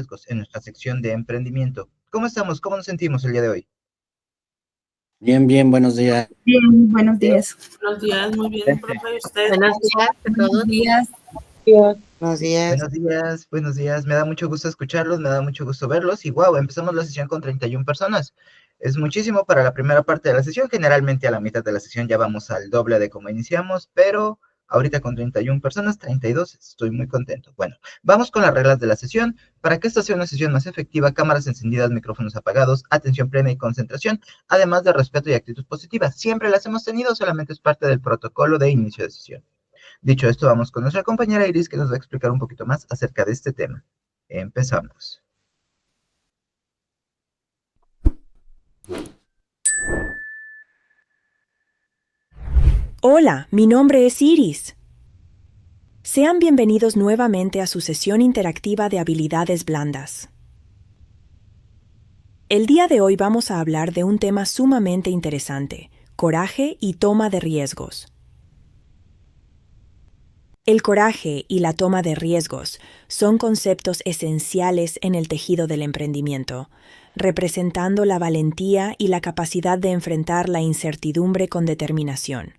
riesgos en nuestra sección de emprendimiento. ¿Cómo estamos? ¿Cómo nos sentimos el día de hoy? Bien, bien, buenos días. Bien, buenos días. Buenos días, muy bien, profe. ¿Y usted? Buenos días a todos. Buenos días. Buenos días. Buenos días, buenos días. Me da mucho gusto escucharlos, me da mucho gusto verlos. Y wow, empezamos la sesión con 31 personas. Es muchísimo para la primera parte de la sesión. Generalmente a la mitad de la sesión ya vamos al doble de como iniciamos, pero ahorita con 31 personas, 32, estoy muy contento. Bueno, vamos con las reglas de la sesión. Para que esta sea una sesión más efectiva, cámaras encendidas, micrófonos apagados, atención plena y concentración, además de respeto y actitud positiva. Siempre las hemos tenido, solamente es parte del protocolo de inicio de sesión. Dicho esto, vamos con nuestra compañera Iris, que nos va a explicar un poquito más acerca de este tema. Empezamos. Hola, mi nombre es Iris. Sean bienvenidos nuevamente a su sesión interactiva de habilidades blandas. El día de hoy vamos a hablar de un tema sumamente interesante: coraje y toma de riesgos. El coraje y la toma de riesgos son conceptos esenciales en el tejido del emprendimiento, representando la valentía y la capacidad de enfrentar la incertidumbre con determinación.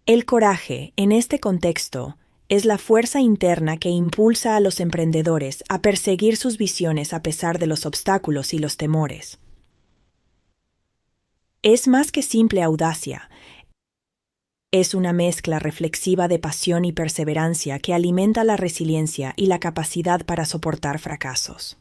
El coraje, en este contexto, es la fuerza interna que impulsa a los emprendedores a perseguir sus visiones a pesar de los obstáculos y los temores. Es más que simple audacia. Es una mezcla reflexiva de pasión y perseverancia que alimenta la resiliencia y la capacidad para soportar fracasos.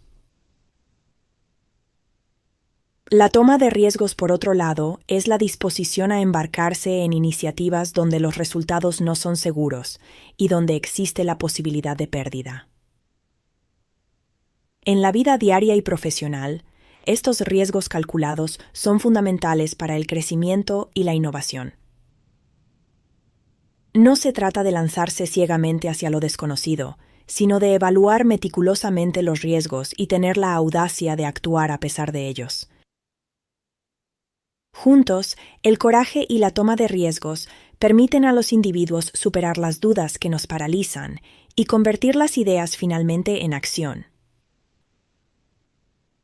La toma de riesgos, por otro lado, es la disposición a embarcarse en iniciativas donde los resultados no son seguros y donde existe la posibilidad de pérdida. En la vida diaria y profesional, estos riesgos calculados son fundamentales para el crecimiento y la innovación. No se trata de lanzarse ciegamente hacia lo desconocido, sino de evaluar meticulosamente los riesgos y tener la audacia de actuar a pesar de ellos. Juntos, el coraje y la toma de riesgos permiten a los individuos superar las dudas que nos paralizan y convertir las ideas finalmente en acción.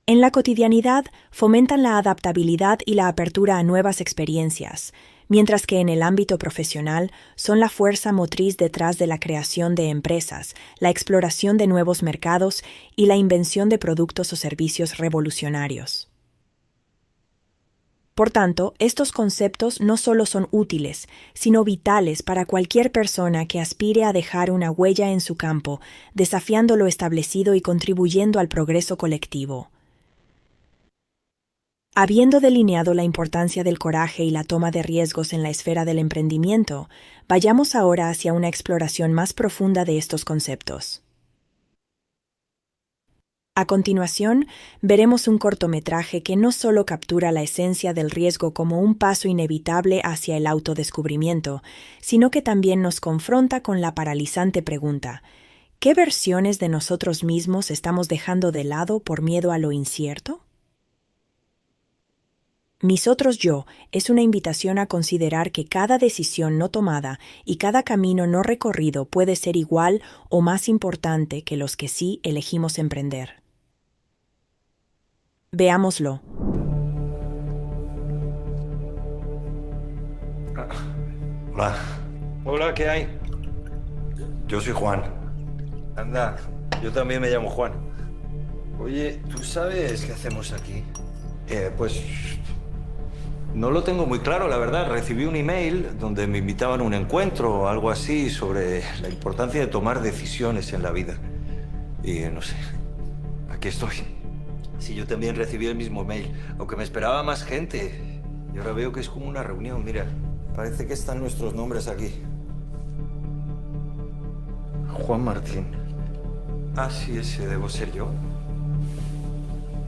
En la cotidianidad, fomentan la adaptabilidad y la apertura a nuevas experiencias, mientras que en el ámbito profesional son la fuerza motriz detrás de la creación de empresas, la exploración de nuevos mercados y la invención de productos o servicios revolucionarios. Por tanto, estos conceptos no solo son útiles, sino vitales para cualquier persona que aspire a dejar una huella en su campo, desafiando lo establecido y contribuyendo al progreso colectivo. Habiendo delineado la importancia del coraje y la toma de riesgos en la esfera del emprendimiento, vayamos ahora hacia una exploración más profunda de estos conceptos. A continuación, veremos un cortometraje que no solo captura la esencia del riesgo como un paso inevitable hacia el autodescubrimiento, sino que también nos confronta con la paralizante pregunta: ¿qué versiones de nosotros mismos estamos dejando de lado por miedo a lo incierto? Mis otros yo es una invitación a considerar que cada decisión no tomada y cada camino no recorrido puede ser igual o más importante que los que sí elegimos emprender. Veámoslo. Hola. Hola, ¿qué hay? Yo soy Juan. Anda, yo también me llamo Juan. Oye, ¿tú sabes qué hacemos aquí? Pues no lo tengo muy claro, la verdad. Recibí un email donde me invitaban a un encuentro o algo así sobre la importancia de tomar decisiones en la vida. Y no sé, aquí estoy. Sí, yo también recibí el mismo mail, aunque me esperaba más gente. Y ahora veo que es como una reunión, mira. Parece que están nuestros nombres aquí. Juan Martín. Ah, sí, ese debo ser yo.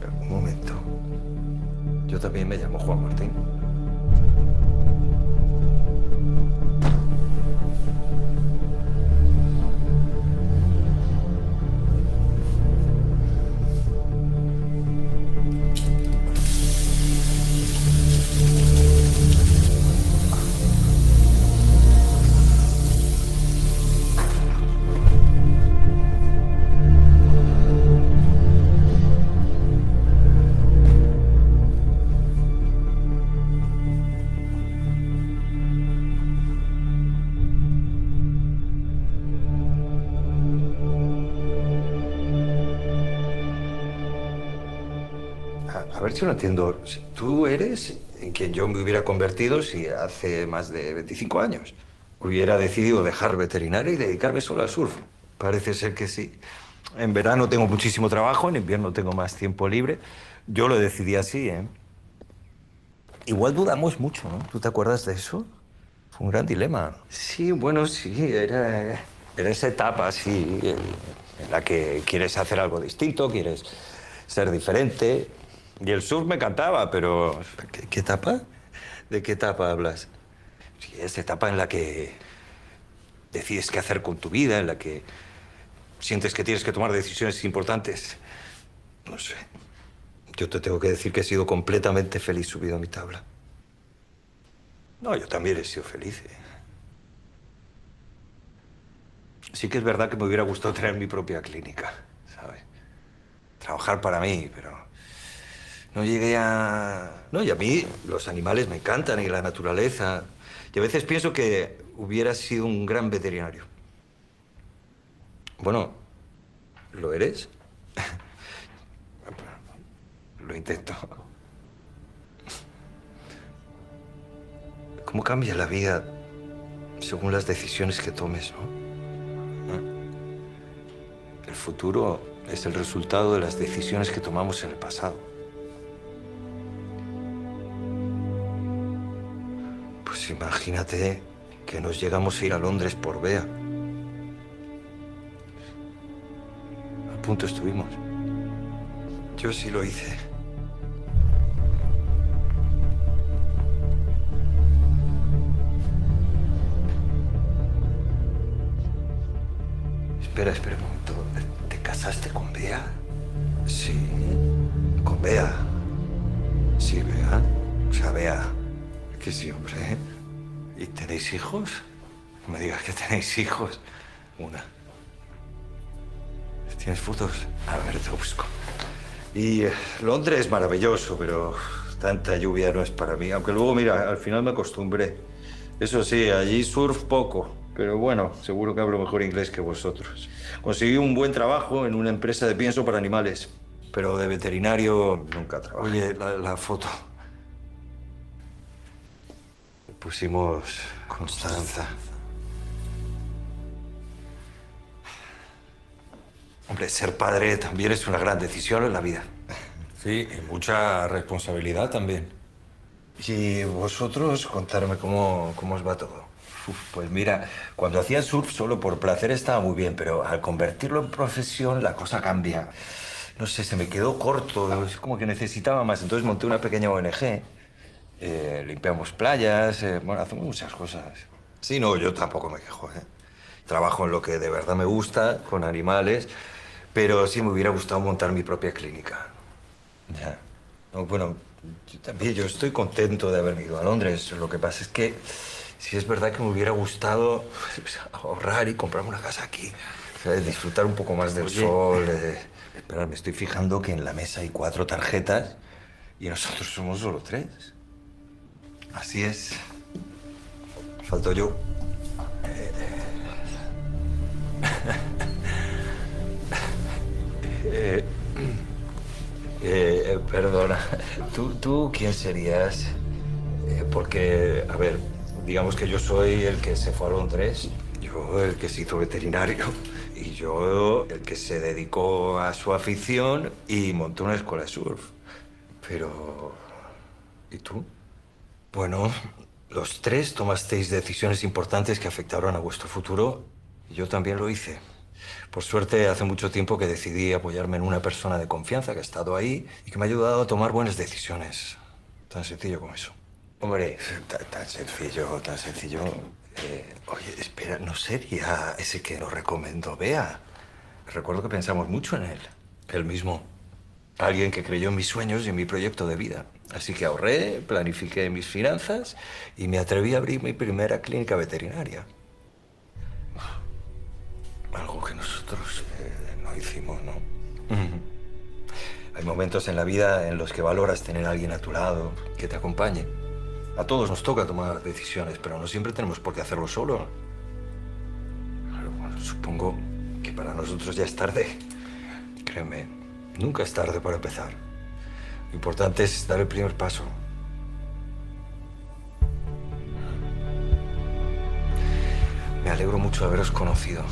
Pero, un momento. Yo también me llamo Juan Martín. A ver si lo entiendo. Si tú eres en quien yo me hubiera convertido si hace más de 25 años hubiera decidido dejar veterinaria y dedicarme solo al surf. Parece ser que sí. En verano tengo muchísimo trabajo, en invierno tengo más tiempo libre. Yo lo decidí así, ¿eh? Igual dudamos mucho, ¿no? ¿Tú te acuerdas de eso? Fue un gran dilema. Sí, bueno, sí, era esa etapa, sí, en la que quieres hacer algo distinto, quieres ser diferente. Y el surf me encantaba, pero... ¿Qué etapa? ¿De qué etapa hablas? Sí, esa etapa en la que decides qué hacer con tu vida, en la que sientes que tienes que tomar decisiones importantes. No sé. Yo te tengo que decir que he sido completamente feliz subido a mi tabla. No, yo también he sido feliz. Sí que es verdad que me hubiera gustado tener mi propia clínica, ¿sabes? Trabajar para mí, pero no llegué a... No, y a mí los animales me encantan y la naturaleza. Y a veces pienso que hubiera sido un gran veterinario. Bueno, ¿lo eres? Lo intento. ¿Cómo cambia la vida según las decisiones que tomes, no? El futuro es el resultado de las decisiones que tomamos en el pasado. Pues imagínate que nos llegamos a ir a Londres por Bea. A punto estuvimos. Yo sí lo hice. Espera un momento. ¿Te casaste con Bea? Sí, con Bea. Sí, Bea. O sea, Bea. Que sí, hombre. ¿Y tenéis hijos? No me digas que tenéis hijos. Una. ¿Tienes fotos? A ver, te busco. Y Londres es maravilloso, pero tanta lluvia no es para mí. Aunque luego, mira, al final me acostumbré. Eso sí, allí surf poco. Pero bueno, seguro que hablo mejor inglés que vosotros. Conseguí un buen trabajo en una empresa de pienso para animales. Pero de veterinario nunca trabajé. Oye, la foto. Le pusimos Constanza. Hombre, ser padre también es una gran decisión en la vida. Sí, y mucha responsabilidad también. Y vosotros, contarme cómo os va todo. Pues mira, cuando hacía surf solo por placer estaba muy bien, pero al convertirlo en profesión la cosa cambia. No sé, se me quedó corto, es como que necesitaba más. Entonces monté una pequeña ONG, limpiamos playas, bueno, hacemos muchas cosas. Sí, no, yo tampoco me quejo, ¿eh? Trabajo en lo que de verdad me gusta, con animales, pero sí me hubiera gustado montar mi propia clínica. Ya. No, bueno, yo estoy contento de haber ido a Londres. Lo que pasa es que sí es verdad que me hubiera gustado ahorrar y comprarme una casa aquí. O sea, disfrutar un poco más del sol. Espera, me estoy fijando que en la mesa hay 4 tarjetas y nosotros somos solo 3. Así es. Falto yo. Perdona, ¿tú quién serías? Porque, a ver, digamos que yo soy el que se fue a Londres, yo el que se hizo veterinario y yo el que se dedicó a su afición y montó una escuela de surf. Pero... ¿y tú? Bueno, los 3 tomasteis decisiones importantes que afectaron a vuestro futuro y yo también lo hice. Por suerte, hace mucho tiempo que decidí apoyarme en una persona de confianza que ha estado ahí y que me ha ayudado a tomar buenas decisiones. Tan sencillo como eso. Hombre, tan sencillo, tan sencillo. Oye, espera, ¿no sería ese que nos recomendó Bea? Recuerdo que pensamos mucho en él. Él mismo. Alguien que creyó en mis sueños y en mi proyecto de vida. Así que ahorré, planifiqué mis finanzas y me atreví a abrir mi primera clínica veterinaria. Algo que nosotros no hicimos, ¿no? Hay momentos en la vida en los que valoras tener a alguien a tu lado que te acompañe. A todos nos toca tomar decisiones, pero no siempre tenemos por qué hacerlo solo. Bueno, supongo que para nosotros ya es tarde. Créeme, nunca es tarde para empezar. Lo importante es dar el primer paso. Me alegro mucho de haberos conocido.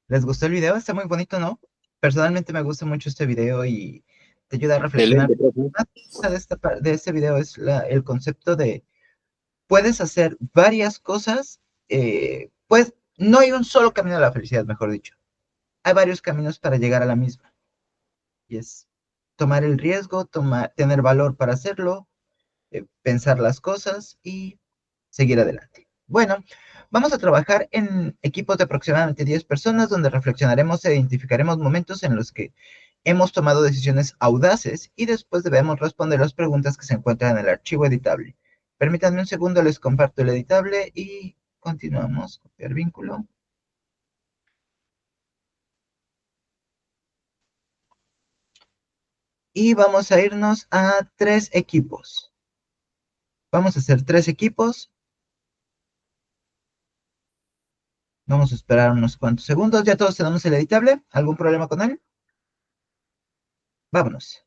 ¿Les gustó el video? Está muy bonito, ¿no? Personalmente me gusta mucho este video y te ayuda a reflexionar. Excelente, profe. Una cosa de este video es el concepto de puedes hacer varias cosas, pues no hay un solo camino a la felicidad, mejor dicho. Hay varios caminos para llegar a la misma. Y es tomar el riesgo, tener valor para hacerlo, pensar las cosas y seguir adelante. Bueno, vamos a trabajar en equipos de aproximadamente 10 personas donde reflexionaremos e identificaremos momentos en los que hemos tomado decisiones audaces y después debemos responder las preguntas que se encuentran en el archivo editable. Permítanme un segundo, les comparto el editable y continuamos. Copiar vínculo. Y vamos a irnos a 3 equipos. Vamos a hacer 3 equipos. Vamos a esperar unos cuantos segundos. Ya todos tenemos el editable. ¿Algún problema con él? Vámonos.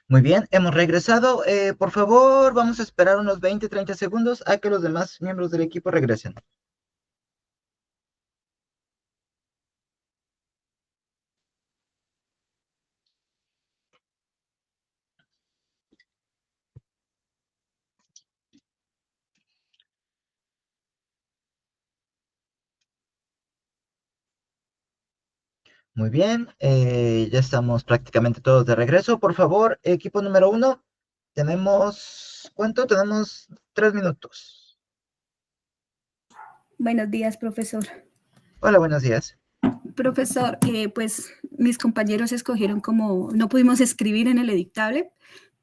Muy bien, hemos regresado. Por favor, vamos a esperar unos 20, 30 segundos a que los demás miembros del equipo regresen. Muy bien, ya estamos prácticamente todos de regreso. Por favor, equipo número 1, tenemos, ¿cuánto? Tenemos 3 minutos. Buenos días, profesor. Hola, buenos días. Profesor, pues mis compañeros escogieron como, no pudimos escribir en el edictable,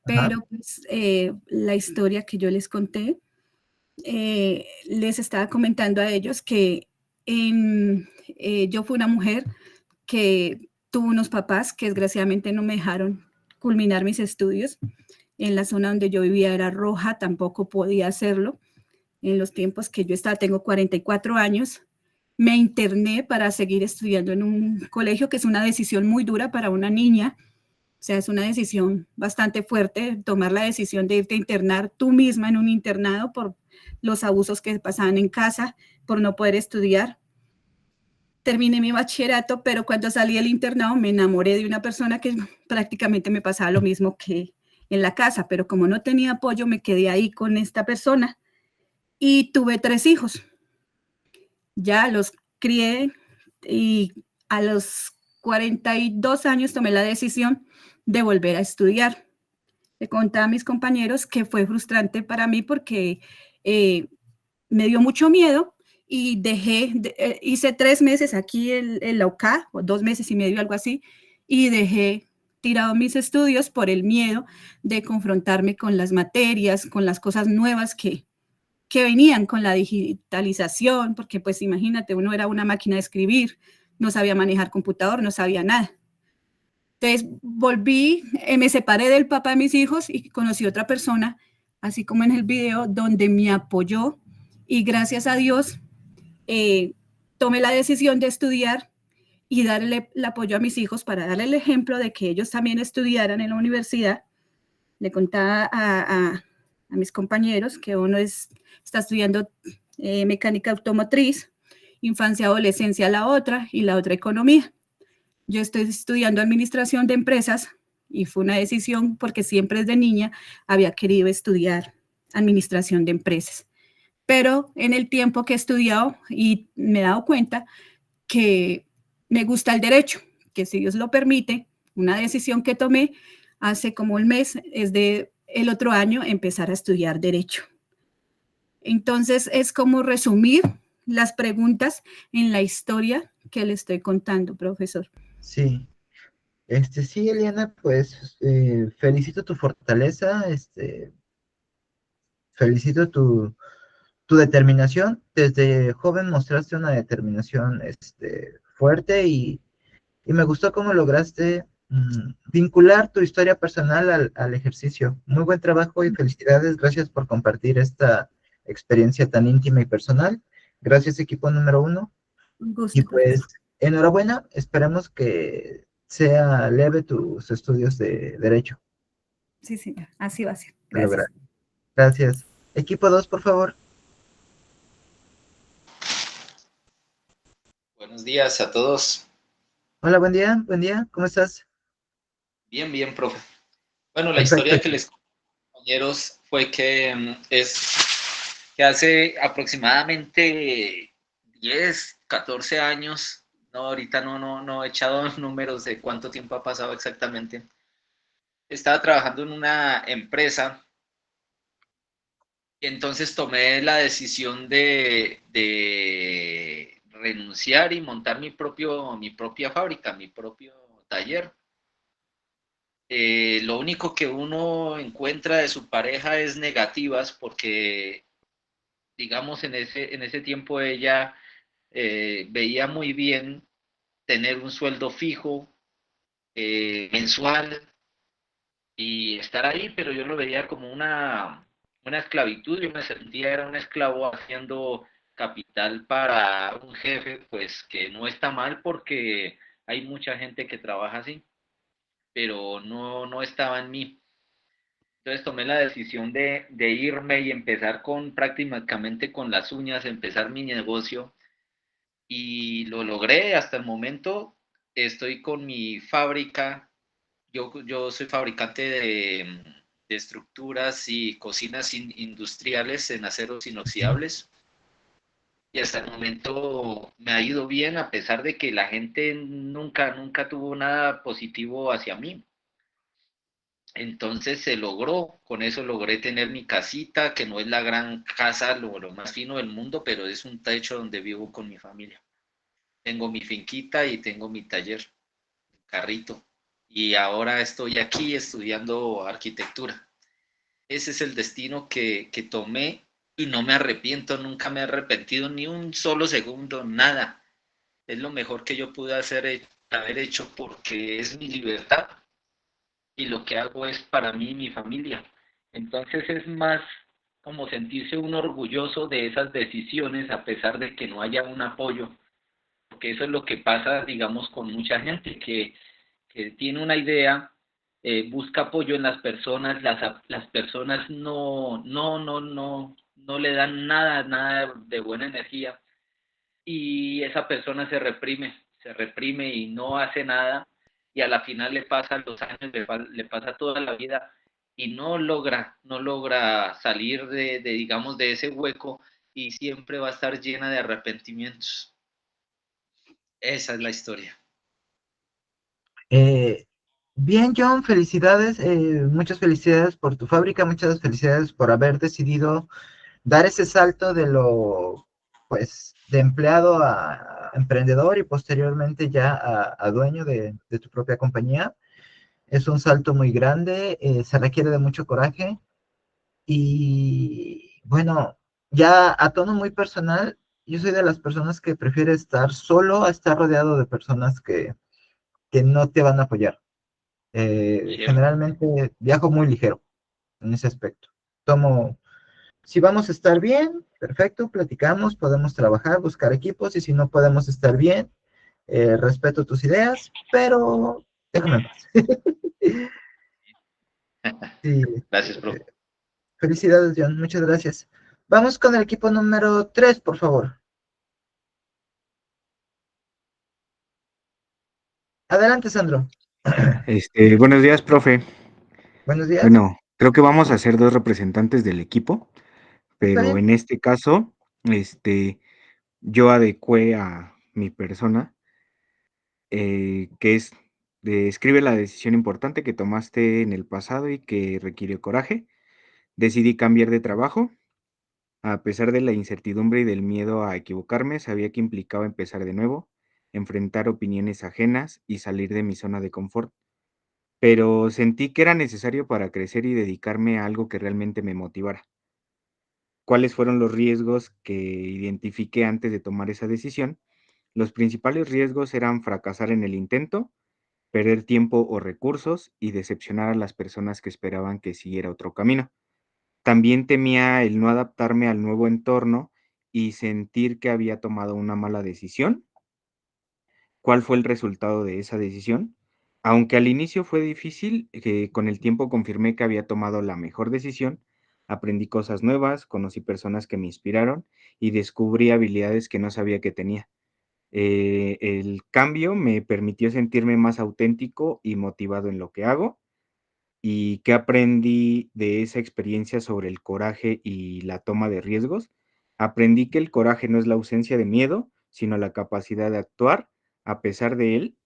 pero pues, la historia que yo les conté, les estaba comentando a ellos que yo fui una mujer que tuvo unos papás que desgraciadamente no me dejaron culminar mis estudios. En la zona donde yo vivía era roja, tampoco podía hacerlo. En los tiempos que yo estaba, tengo 44 años, me interné para seguir estudiando en un colegio, que es una decisión muy dura para una niña. O sea, es una decisión bastante fuerte, tomar la decisión de irte a internar tú misma en un internado por los abusos que pasaban en casa, por no poder estudiar. Terminé mi bachillerato, pero cuando salí del internado me enamoré de una persona que prácticamente me pasaba lo mismo que en la casa, pero como no tenía apoyo, me quedé ahí con esta persona y tuve 3 hijos. Ya los crié y a los 42 años tomé la decisión de volver a estudiar. Le contaba a mis compañeros que fue frustrante para mí porque me dio mucho miedo y hice 3 meses aquí en la UCA, o 2 meses y medio, algo así, y dejé tirado mis estudios por el miedo de confrontarme con las materias, con las cosas nuevas que venían con la digitalización, porque pues imagínate, uno era una máquina de escribir, no sabía manejar computador, no sabía nada. Entonces volví, me separé del papá de mis hijos y conocí otra persona, así como en el video, donde me apoyó y gracias a Dios tomé la decisión de estudiar y darle el apoyo a mis hijos para darle el ejemplo de que ellos también estudiaran en la universidad. Le contaba a mis compañeros que uno está estudiando mecánica automotriz, infancia, adolescencia la otra y la otra economía. Yo estoy estudiando administración de empresas y fue una decisión porque siempre desde niña había querido estudiar administración de empresas. Pero en el tiempo que he estudiado y me he dado cuenta que me gusta el derecho, que si Dios lo permite, una decisión que tomé hace como un mes es de el otro año empezar a estudiar derecho. Entonces es como resumir las preguntas en la historia que le estoy contando, profesor. Sí. Sí, Eliana, pues felicito tu fortaleza, felicito tu determinación. Desde joven mostraste una determinación fuerte y me gustó cómo lograste vincular tu historia personal al ejercicio. Muy buen trabajo y felicidades. Gracias por compartir esta experiencia tan íntima y personal. Gracias, equipo número 1. Un gusto, Y pues, enhorabuena. Esperemos que sea leve tus estudios de Derecho. Sí, señor. Así va a ser. A lograr. Gracias. Gracias. Equipo 2, por favor. Buenos días a todos. Hola, buen día. Buen día. ¿Cómo estás? Bien, bien, profe. Bueno, la Perfecto. historia que les conté, compañeros, fue que que hace aproximadamente 10, 14 años, no, ahorita no he echado números de cuánto tiempo ha pasado exactamente. Estaba trabajando en una empresa y entonces tomé la decisión de renunciar y montar mi propia fábrica, mi propio taller. Lo único que uno encuentra de su pareja es negativas porque, digamos, en ese tiempo ella veía muy bien tener un sueldo fijo, mensual, y estar ahí, pero yo lo veía como una esclavitud. Yo me sentía, era un esclavo haciendo capital para un jefe, pues que no está mal porque hay mucha gente que trabaja así, pero no estaba en mí. Entonces tomé la decisión de irme y empezar prácticamente con las uñas, empezar mi negocio, y lo logré hasta el momento. Estoy con mi fábrica. Yo soy fabricante de estructuras y cocinas industriales en aceros inoxidables. Y hasta el momento me ha ido bien, a pesar de que la gente nunca tuvo nada positivo hacia mí. Entonces se logró, con eso logré tener mi casita, que no es la gran casa, lo más fino del mundo, pero es un techo donde vivo con mi familia. Tengo mi finquita y tengo mi taller, carrito. Y ahora estoy aquí estudiando arquitectura. Ese es el destino que tomé y no me arrepiento, nunca me he arrepentido ni un solo segundo, nada. Es lo mejor que yo pude haber hecho, porque es mi libertad y lo que hago es para mí y mi familia. Entonces es más como sentirse uno orgulloso de esas decisiones a pesar de que no haya un apoyo, porque eso es lo que pasa, digamos, con mucha gente que tiene una idea, busca apoyo en las personas, las personas no le dan nada de buena energía, y esa persona se reprime y no hace nada, y a la final le pasan los años, le pasa toda la vida y no logra salir digamos, de ese hueco, y siempre va a estar llena de arrepentimientos. Esa es la historia. Bien, John, felicidades, muchas felicidades por tu fábrica, muchas felicidades por haber decidido dar ese salto de pues, de empleado a emprendedor y posteriormente ya a dueño de tu propia compañía. Es un salto muy grande, se requiere de mucho coraje y, bueno, ya a tono muy personal, yo soy de las personas que prefiere estar solo a estar rodeado de personas que no te van a apoyar. Generalmente viajo muy ligero en ese aspecto. Si vamos a estar bien, perfecto, platicamos, podemos trabajar, buscar equipos, y si no podemos estar bien, respeto tus ideas, pero déjame en paz. Sí, Gracias, profe. felicidades, John, muchas gracias. Vamos con el equipo número 3, por favor. Adelante, Sandro. Buenos días, profe. Buenos días. Bueno, creo que vamos a ser dos representantes del equipo, pero en este caso, yo adecué a mi persona, que es escribe la decisión importante que tomaste en el pasado y que requirió coraje. Decidí cambiar de trabajo. A pesar de la incertidumbre y del miedo a equivocarme, sabía que implicaba empezar de nuevo, enfrentar opiniones ajenas y salir de mi zona de confort. Pero sentí que era necesario para crecer y dedicarme a algo que realmente me motivara. ¿Cuáles fueron los riesgos que identifiqué antes de tomar esa decisión? Los principales riesgos eran fracasar en el intento, perder tiempo o recursos y decepcionar a las personas que esperaban que siguiera otro camino. También temía el no adaptarme al nuevo entorno y sentir que había tomado una mala decisión. ¿Cuál fue el resultado de esa decisión? Aunque al inicio fue difícil, con el tiempo confirmé que había tomado la mejor decisión, aprendí cosas nuevas, conocí personas que me inspiraron y descubrí habilidades que no sabía que tenía. El cambio me permitió sentirme más auténtico y motivado en lo que hago. ¿Y qué aprendí de esa experiencia sobre el coraje y la toma de riesgos? Aprendí que el coraje no es la ausencia de miedo, sino la capacidad de actuar a pesar de él.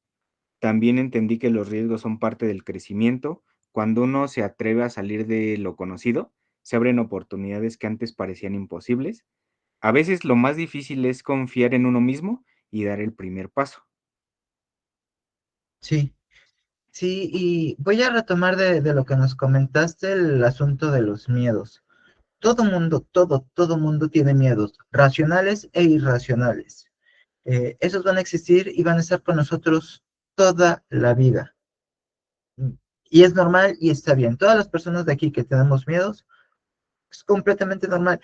También entendí que los riesgos son parte del crecimiento. Cuando uno se atreve a salir de lo conocido, se abren oportunidades que antes parecían imposibles. A veces lo más difícil es confiar en uno mismo y dar el primer paso. Sí, sí, y voy a retomar de lo que nos comentaste, el asunto de los miedos. Todo mundo tiene miedos, racionales e irracionales. Esos van a existir y van a estar con nosotros toda la vida. Y es normal y está bien. Todas las personas de aquí que tenemos miedos, es completamente normal.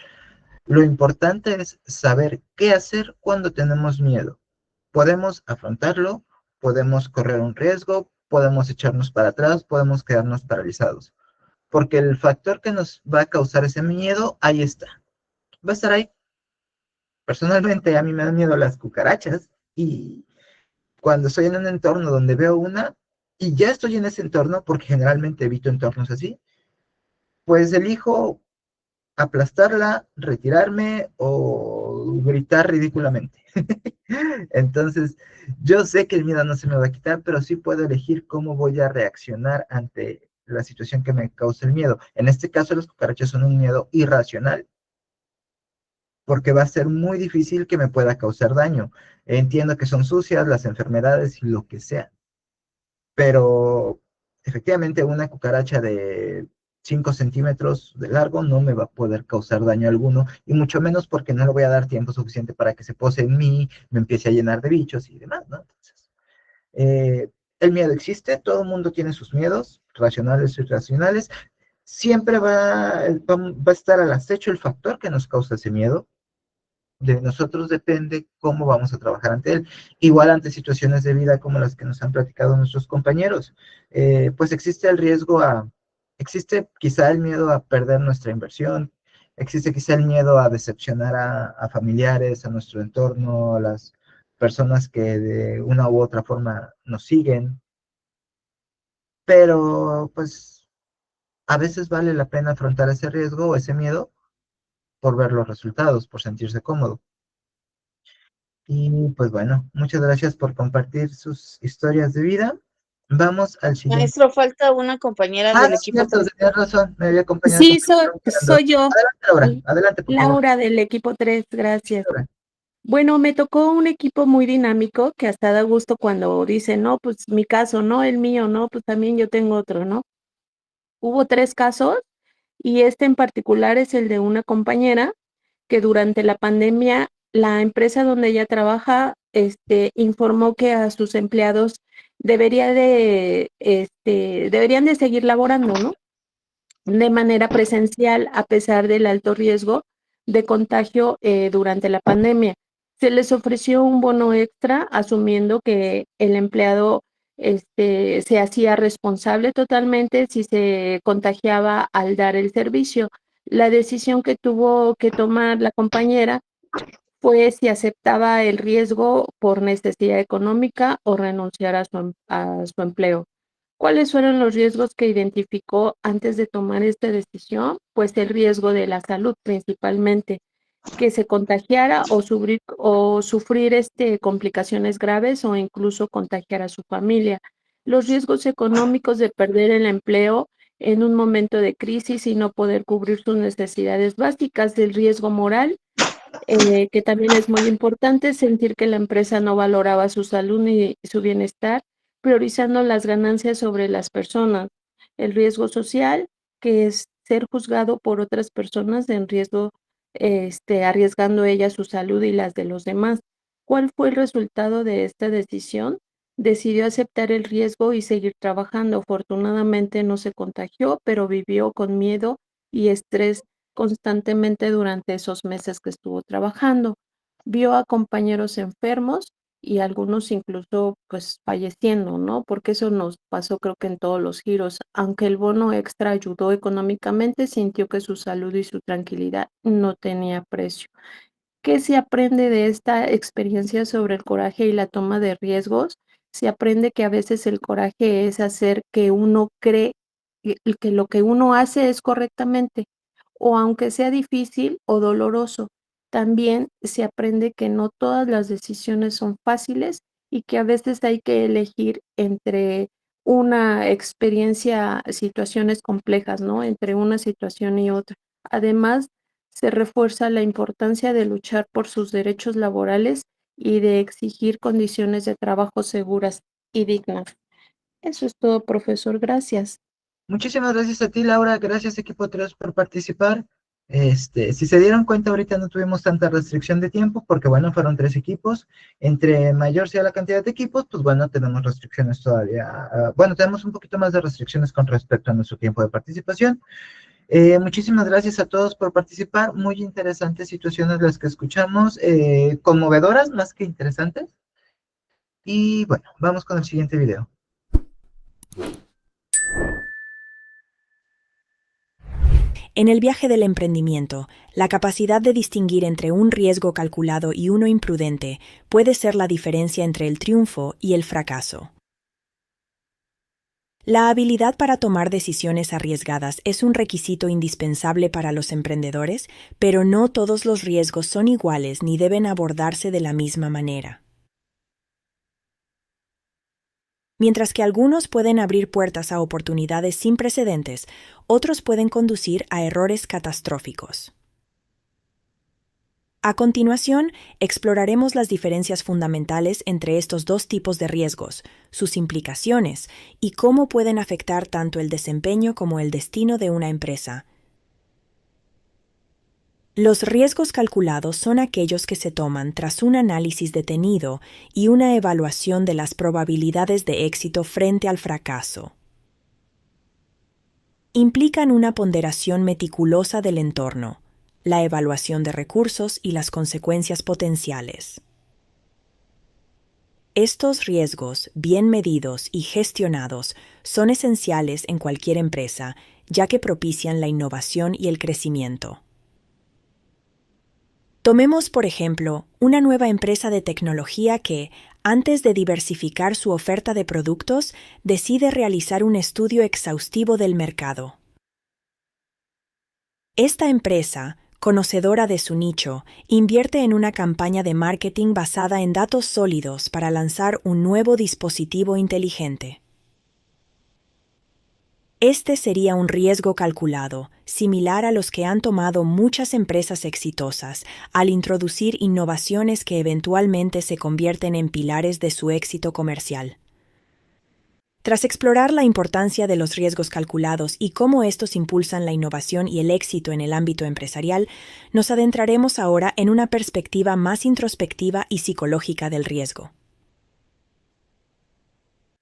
Lo importante es saber qué hacer cuando tenemos miedo. Podemos afrontarlo, podemos correr un riesgo, podemos echarnos para atrás, podemos quedarnos paralizados. porque el factor que nos va a causar ese miedo, ahí está, va a estar ahí. Personalmente a mí me dan miedo las cucarachas, y cuando estoy en un entorno donde veo una, y ya estoy en ese entorno, porque generalmente evito entornos así, pues elijo aplastarla, retirarme o gritar ridículamente. Entonces, yo sé que el miedo no se me va a quitar, pero sí puedo elegir cómo voy a reaccionar ante la situación que me causa el miedo. En este caso, las cucarachas son un miedo irracional, porque va a ser muy difícil que me pueda causar daño. Entiendo que son sucias las enfermedades y lo que sea, pero efectivamente una cucaracha de 5 centímetros de largo no me va a poder causar daño alguno, y mucho menos porque no le voy a dar tiempo suficiente para que se pose en mí, me empiece a llenar de bichos y demás, ¿no? Entonces, el miedo existe, todo el mundo tiene sus miedos, racionales y irracionales. Siempre va a estar al acecho el factor que nos causa ese miedo. De nosotros depende cómo vamos a trabajar ante él. Igual ante situaciones de vida como las que nos han platicado nuestros compañeros, pues existe el riesgo existe quizá el miedo a perder nuestra inversión, existe quizá el miedo a decepcionar a familiares, a nuestro entorno, a las personas que de una u otra forma nos siguen, pero pues a veces vale la pena afrontar ese riesgo o ese miedo por ver los resultados, por sentirse cómodo. Y pues bueno, muchas gracias por compartir sus historias de vida. Vamos al siguiente. Maestro, falta una compañera Ah, del no, equipo cierto, 3. tenías razón, me había acompañado. Sí, soy yo, Adelante, Laura, adelante, por favor. Laura del equipo 3, gracias. Laura. Bueno, me tocó un equipo muy dinámico que hasta da gusto cuando dicen, no, pues mi caso, no, el mío, no, pues también yo tengo otro, ¿no? Hubo 3 casos y este en particular es el de una compañera que durante la pandemia la empresa donde ella trabaja informó que a sus empleados deberían de seguir laborando, ¿no? De manera presencial a pesar del alto riesgo de contagio durante la pandemia. Se les ofreció un bono extra asumiendo que el empleado se hacía responsable totalmente si se contagiaba al dar el servicio. La decisión que tuvo que tomar la compañera fue si aceptaba el riesgo por necesidad económica o renunciar a su empleo. ¿Cuáles fueron los riesgos que identificó antes de tomar esta decisión? Pues el riesgo de la salud principalmente, que se contagiara o sufrir complicaciones graves o incluso contagiar a su familia. Los riesgos económicos de perder el empleo en un momento de crisis y no poder cubrir sus necesidades básicas, del riesgo moral, que también es muy importante, sentir que la empresa no valoraba su salud ni su bienestar, priorizando las ganancias sobre las personas. El riesgo social, que es ser juzgado por otras personas en riesgo, arriesgando ella su salud y las de los demás. ¿Cuál fue el resultado de esta decisión? Decidió aceptar el riesgo y seguir trabajando. Afortunadamente no se contagió, pero vivió con miedo y estrés constantemente durante esos meses que estuvo trabajando. Vio a compañeros enfermos y algunos incluso pues falleciendo, ¿no? Porque eso nos pasó creo que en todos los giros. Aunque el bono extra ayudó económicamente, sintió que su salud y su tranquilidad no tenía precio. ¿Qué se aprende de esta experiencia sobre el coraje y la toma de riesgos? Se aprende que a veces el coraje es hacer que uno cree que lo que uno hace es correctamente, o aunque sea difícil o doloroso. También se aprende que no todas las decisiones son fáciles y que a veces hay que elegir entre una experiencia, situaciones complejas, ¿no? Entre una situación y otra. Además, se refuerza la importancia de luchar por sus derechos laborales y de exigir condiciones de trabajo seguras y dignas. Eso es todo, profesor. Gracias. Muchísimas gracias a ti, Laura. Gracias, equipo 3, por participar. Si se dieron cuenta, ahorita no tuvimos tanta restricción de tiempo, porque bueno, fueron 3 equipos. Entre mayor sea la cantidad de equipos, pues bueno, tenemos restricciones todavía. Bueno, tenemos un poquito más de restricciones con respecto a nuestro tiempo de participación. Muchísimas gracias a todos por participar. Muy interesantes situaciones las que escuchamos, conmovedoras más que interesantes. Y bueno, vamos con el siguiente video. En el viaje del emprendimiento, la capacidad de distinguir entre un riesgo calculado y uno imprudente puede ser la diferencia entre el triunfo y el fracaso. La habilidad para tomar decisiones arriesgadas es un requisito indispensable para los emprendedores, pero no todos los riesgos son iguales ni deben abordarse de la misma manera. Mientras que algunos pueden abrir puertas a oportunidades sin precedentes, otros pueden conducir a errores catastróficos. A continuación, exploraremos las diferencias fundamentales entre estos dos tipos de riesgos, sus implicaciones y cómo pueden afectar tanto el desempeño como el destino de una empresa. Los riesgos calculados son aquellos que se toman tras un análisis detenido y una evaluación de las probabilidades de éxito frente al fracaso. Implican una ponderación meticulosa del entorno, la evaluación de recursos y las consecuencias potenciales. Estos riesgos, bien medidos y gestionados, son esenciales en cualquier empresa, ya que propician la innovación y el crecimiento. Tomemos, por ejemplo, una nueva empresa de tecnología que, antes de diversificar su oferta de productos, decide realizar un estudio exhaustivo del mercado. Esta empresa, conocedora de su nicho, invierte en una campaña de marketing basada en datos sólidos para lanzar un nuevo dispositivo inteligente. Este sería un riesgo calculado, similar a los que han tomado muchas empresas exitosas al introducir innovaciones que eventualmente se convierten en pilares de su éxito comercial. Tras explorar la importancia de los riesgos calculados y cómo estos impulsan la innovación y el éxito en el ámbito empresarial, nos adentraremos ahora en una perspectiva más introspectiva y psicológica del riesgo.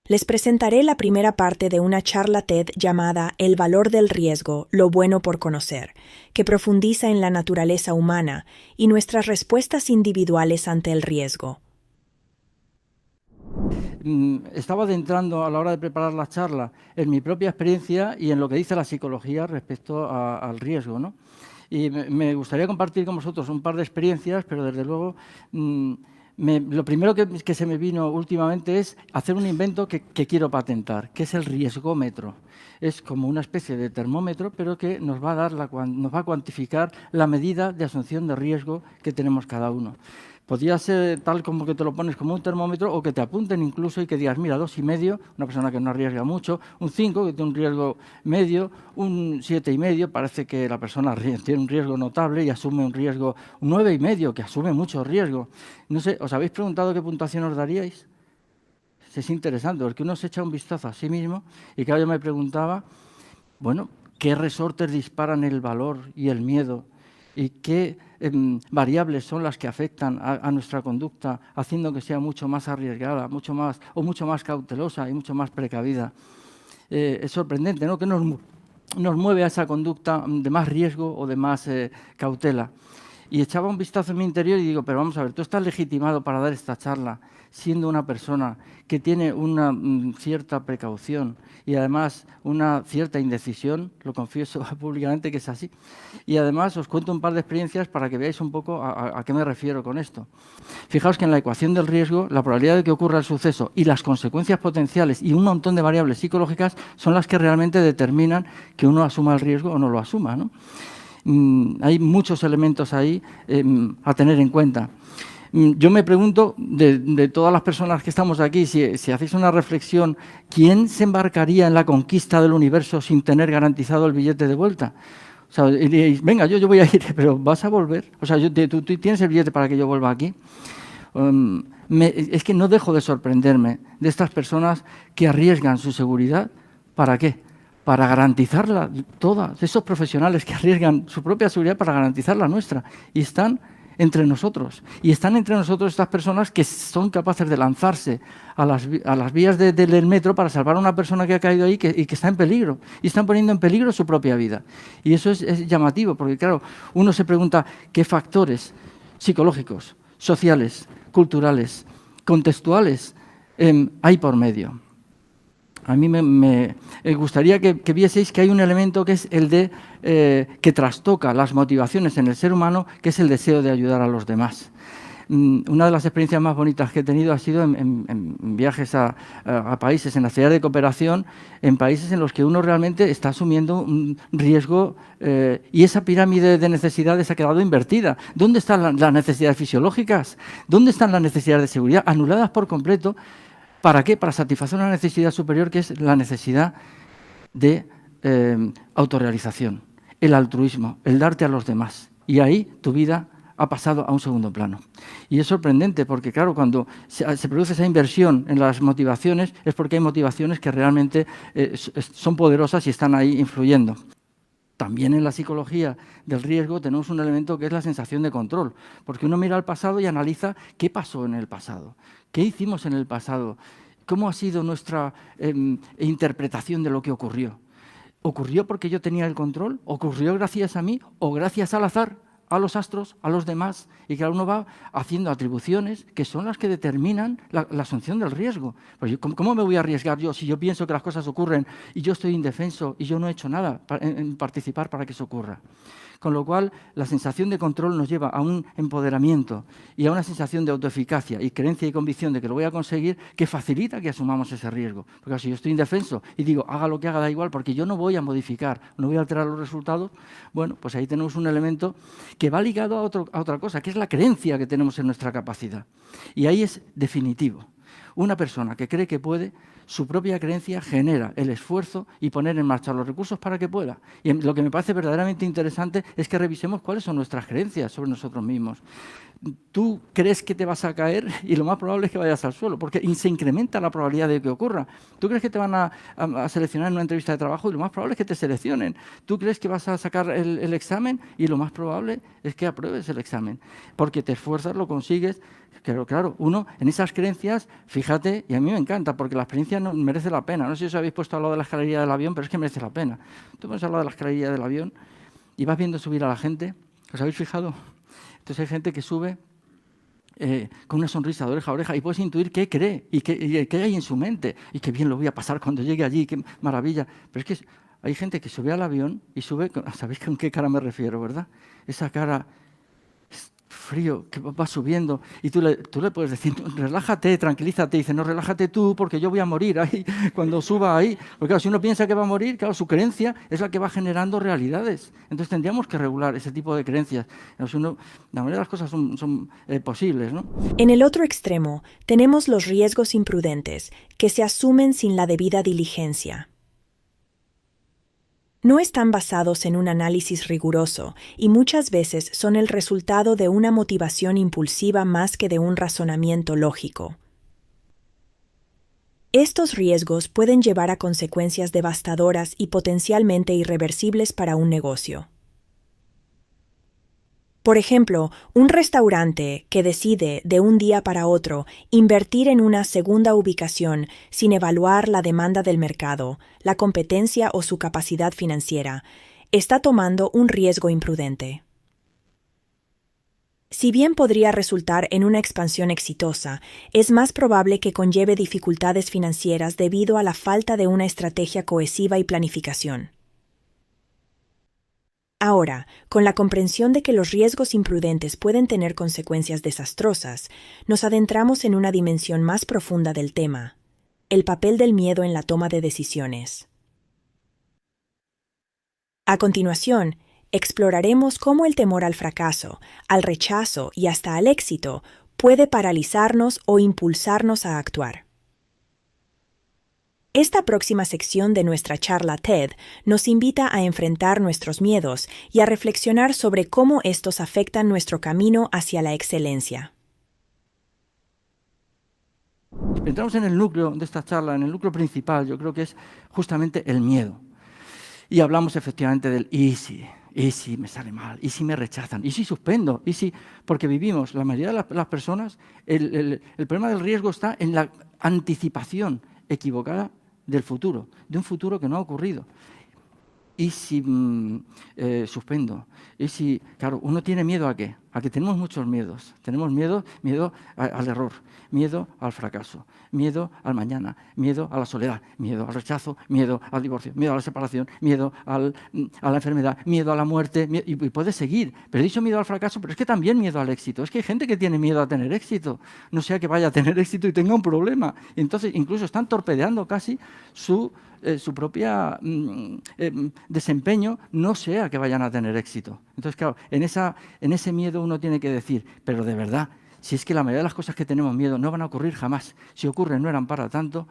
Les presentaré la primera parte de una charla TED llamada El valor del riesgo, lo bueno por conocer, que profundiza en la naturaleza humana y nuestras respuestas individuales ante el riesgo. Estaba adentrando a la hora de preparar la charla en mi propia experiencia y en lo que dice la psicología respecto al riesgo, ¿no? Y me gustaría compartir con vosotros un par de experiencias, pero desde luego lo primero que se me vino últimamente es hacer un invento que quiero patentar, que es el riesgómetro. Es como una especie de termómetro, pero que nos va a cuantificar la medida de asunción de riesgo que tenemos cada uno. Podría ser tal como que te lo pones como un termómetro o que te apunten incluso y que digas, mira, 2,5, una persona que no arriesga mucho, un 5, que tiene un riesgo medio, un 7,5, parece que la persona tiene un riesgo notable y asume un riesgo, un 9,5, que asume mucho riesgo. No sé, ¿os habéis preguntado qué puntuación os daríais? Es interesante, porque uno se echa un vistazo a sí mismo y claro, yo me preguntaba, bueno, ¿qué resortes disparan el valor y el miedo? ¿Y qué variables son las que afectan a nuestra conducta, haciendo que sea mucho más arriesgada, mucho más cautelosa y mucho más precavida? Es sorprendente, ¿no?, que nos mueve a esa conducta de más riesgo o de más cautela. Y echaba un vistazo en mi interior y digo, pero vamos a ver, tú estás legitimado para dar esta charla siendo una persona que tiene una cierta precaución y además una cierta indecisión, lo confieso públicamente que es así. Y además os cuento un par de experiencias para que veáis un poco a qué me refiero con esto. Fijaos que en la ecuación del riesgo, la probabilidad de que ocurra el suceso y las consecuencias potenciales y un montón de variables psicológicas son las que realmente determinan que uno asuma el riesgo o no lo asuma, ¿no? Hay muchos elementos ahí a tener en cuenta. Yo me pregunto, de todas las personas que estamos aquí, si hacéis una reflexión, ¿quién se embarcaría en la conquista del universo sin tener garantizado el billete de vuelta? O sea, y diréis, venga, yo voy a ir, pero ¿vas a volver? O sea, ¿tú tienes el billete para que yo vuelva aquí? Es que no dejo de sorprenderme de estas personas que arriesgan su seguridad. ¿Para qué? Para garantizarla toda. Esos profesionales que arriesgan su propia seguridad para garantizar la nuestra. Y están entre nosotros. Y están entre nosotros estas personas que son capaces de lanzarse a las vías del metro para salvar a una persona que ha caído ahí y que está en peligro. Y están poniendo en peligro su propia vida. Y eso es llamativo, porque claro, uno se pregunta qué factores psicológicos, sociales, culturales, contextuales hay por medio. A mí me gustaría que vieseis que hay un elemento que es el de que trastoca las motivaciones en el ser humano, que es el deseo de ayudar a los demás. Una de las experiencias más bonitas que he tenido ha sido en viajes a países, en actividades de cooperación, en países en los que uno realmente está asumiendo un riesgo y esa pirámide de necesidades ha quedado invertida. ¿Dónde están las necesidades fisiológicas? ¿Dónde están las necesidades de seguridad? Anuladas por completo. ¿Para qué? Para satisfacer una necesidad superior, que es la necesidad de autorrealización, el altruismo, el darte a los demás. Y ahí tu vida ha pasado a un segundo plano. Y es sorprendente porque, claro, cuando se produce esa inversión en las motivaciones es porque hay motivaciones que realmente son poderosas y están ahí influyendo. También en la psicología del riesgo tenemos un elemento que es la sensación de control, porque uno mira al pasado y analiza qué pasó en el pasado, qué hicimos en el pasado, cómo ha sido nuestra interpretación de lo que ocurrió. ¿Ocurrió porque yo tenía el control? ¿Ocurrió gracias a mí o gracias al azar, a los astros, a los demás? Y cada uno va haciendo atribuciones que son las que determinan la asunción del riesgo. Pues ¿cómo me voy a arriesgar yo si yo pienso que las cosas ocurren y yo estoy indefenso y yo no he hecho nada en participar para que eso ocurra? Con lo cual, la sensación de control nos lleva a un empoderamiento y a una sensación de autoeficacia y creencia y convicción de que lo voy a conseguir, que facilita que asumamos ese riesgo. Porque si yo estoy indefenso y digo, haga lo que haga, da igual, porque yo no voy a modificar, no voy a alterar los resultados, bueno, pues ahí tenemos un elemento que va ligado a otra cosa, que es la creencia que tenemos en nuestra capacidad. Y ahí es definitivo. Una persona que cree que puede, su propia creencia genera el esfuerzo y poner en marcha los recursos para que pueda. Y lo que me parece verdaderamente interesante es que revisemos cuáles son nuestras creencias sobre nosotros mismos. Tú crees que te vas a caer y lo más probable es que vayas al suelo, porque se incrementa la probabilidad de que ocurra. Tú crees que te van a seleccionar en una entrevista de trabajo y lo más probable es que te seleccionen. Tú crees que vas a sacar el examen y lo más probable es que apruebes el examen, porque te esfuerzas, lo consigues. Claro, uno en esas creencias, fíjate, y a mí me encanta, porque la experiencia no merece la pena. No sé si os habéis puesto a hablar de la escalería del avión, pero es que merece la pena. Tú pones a hablar de la escalería del avión y vas viendo subir a la gente. ¿Os habéis fijado? Entonces hay gente que sube con una sonrisa de oreja a oreja y puedes intuir qué cree y qué hay en su mente. Y qué bien lo voy a pasar cuando llegue allí, qué maravilla. Pero es que hay gente que sube al avión y sube, ¿sabéis con qué cara me refiero, verdad? Esa cara frío que va subiendo y tú le puedes decir, relájate, tranquilízate, y dice, no, relájate tú porque yo voy a morir ahí cuando suba ahí, porque claro, si uno piensa que va a morir, claro, su creencia es la que va generando realidades. Entonces tendríamos que regular ese tipo de creencias. Entonces, la mayoría de las cosas son posibles, ¿no? En el otro extremo tenemos los riesgos imprudentes que se asumen sin la debida diligencia. No están basados en un análisis riguroso y muchas veces son el resultado de una motivación impulsiva más que de un razonamiento lógico. Estos riesgos pueden llevar a consecuencias devastadoras y potencialmente irreversibles para un negocio. Por ejemplo, un restaurante que decide de un día para otro invertir en una segunda ubicación sin evaluar la demanda del mercado, la competencia o su capacidad financiera, está tomando un riesgo imprudente. Si bien podría resultar en una expansión exitosa, es más probable que conlleve dificultades financieras debido a la falta de una estrategia cohesiva y planificación. Ahora, con la comprensión de que los riesgos imprudentes pueden tener consecuencias desastrosas, nos adentramos en una dimensión más profunda del tema: el papel del miedo en la toma de decisiones. A continuación, exploraremos cómo el temor al fracaso, al rechazo y hasta al éxito puede paralizarnos o impulsarnos a actuar. Esta próxima sección de nuestra charla TED nos invita a enfrentar nuestros miedos y a reflexionar sobre cómo estos afectan nuestro camino hacia la excelencia. Entramos en el núcleo de esta charla, en el núcleo principal, yo creo que es justamente el miedo. Y hablamos efectivamente del ¿y si me sale mal? ¿Y si me rechazan? ¿Y si suspendo? ¿Y si? Porque vivimos, la mayoría de las personas, el problema del riesgo está en la anticipación equivocada del futuro, de un futuro que no ha ocurrido. ¿Y si suspendo? ¿Y si? Claro, uno tiene miedo ¿a qué? a que tenemos muchos miedos. Tenemos miedo al error, miedo al fracaso, miedo al mañana, miedo a la soledad, miedo al rechazo, miedo al divorcio, miedo a la separación, miedo a la enfermedad, miedo a la muerte, y puedes seguir. Pero he dicho miedo al fracaso, pero es que también miedo al éxito. Es que hay gente que tiene miedo a tener éxito, no sea que vaya a tener éxito y tenga un problema. Entonces, incluso están torpedeando casi su propia desempeño, no sea que vayan a tener éxito. Entonces, claro, en ese miedo uno tiene que decir, pero de verdad, si es que la mayoría de las cosas que tenemos miedo no van a ocurrir jamás. Si ocurren, no eran para tanto.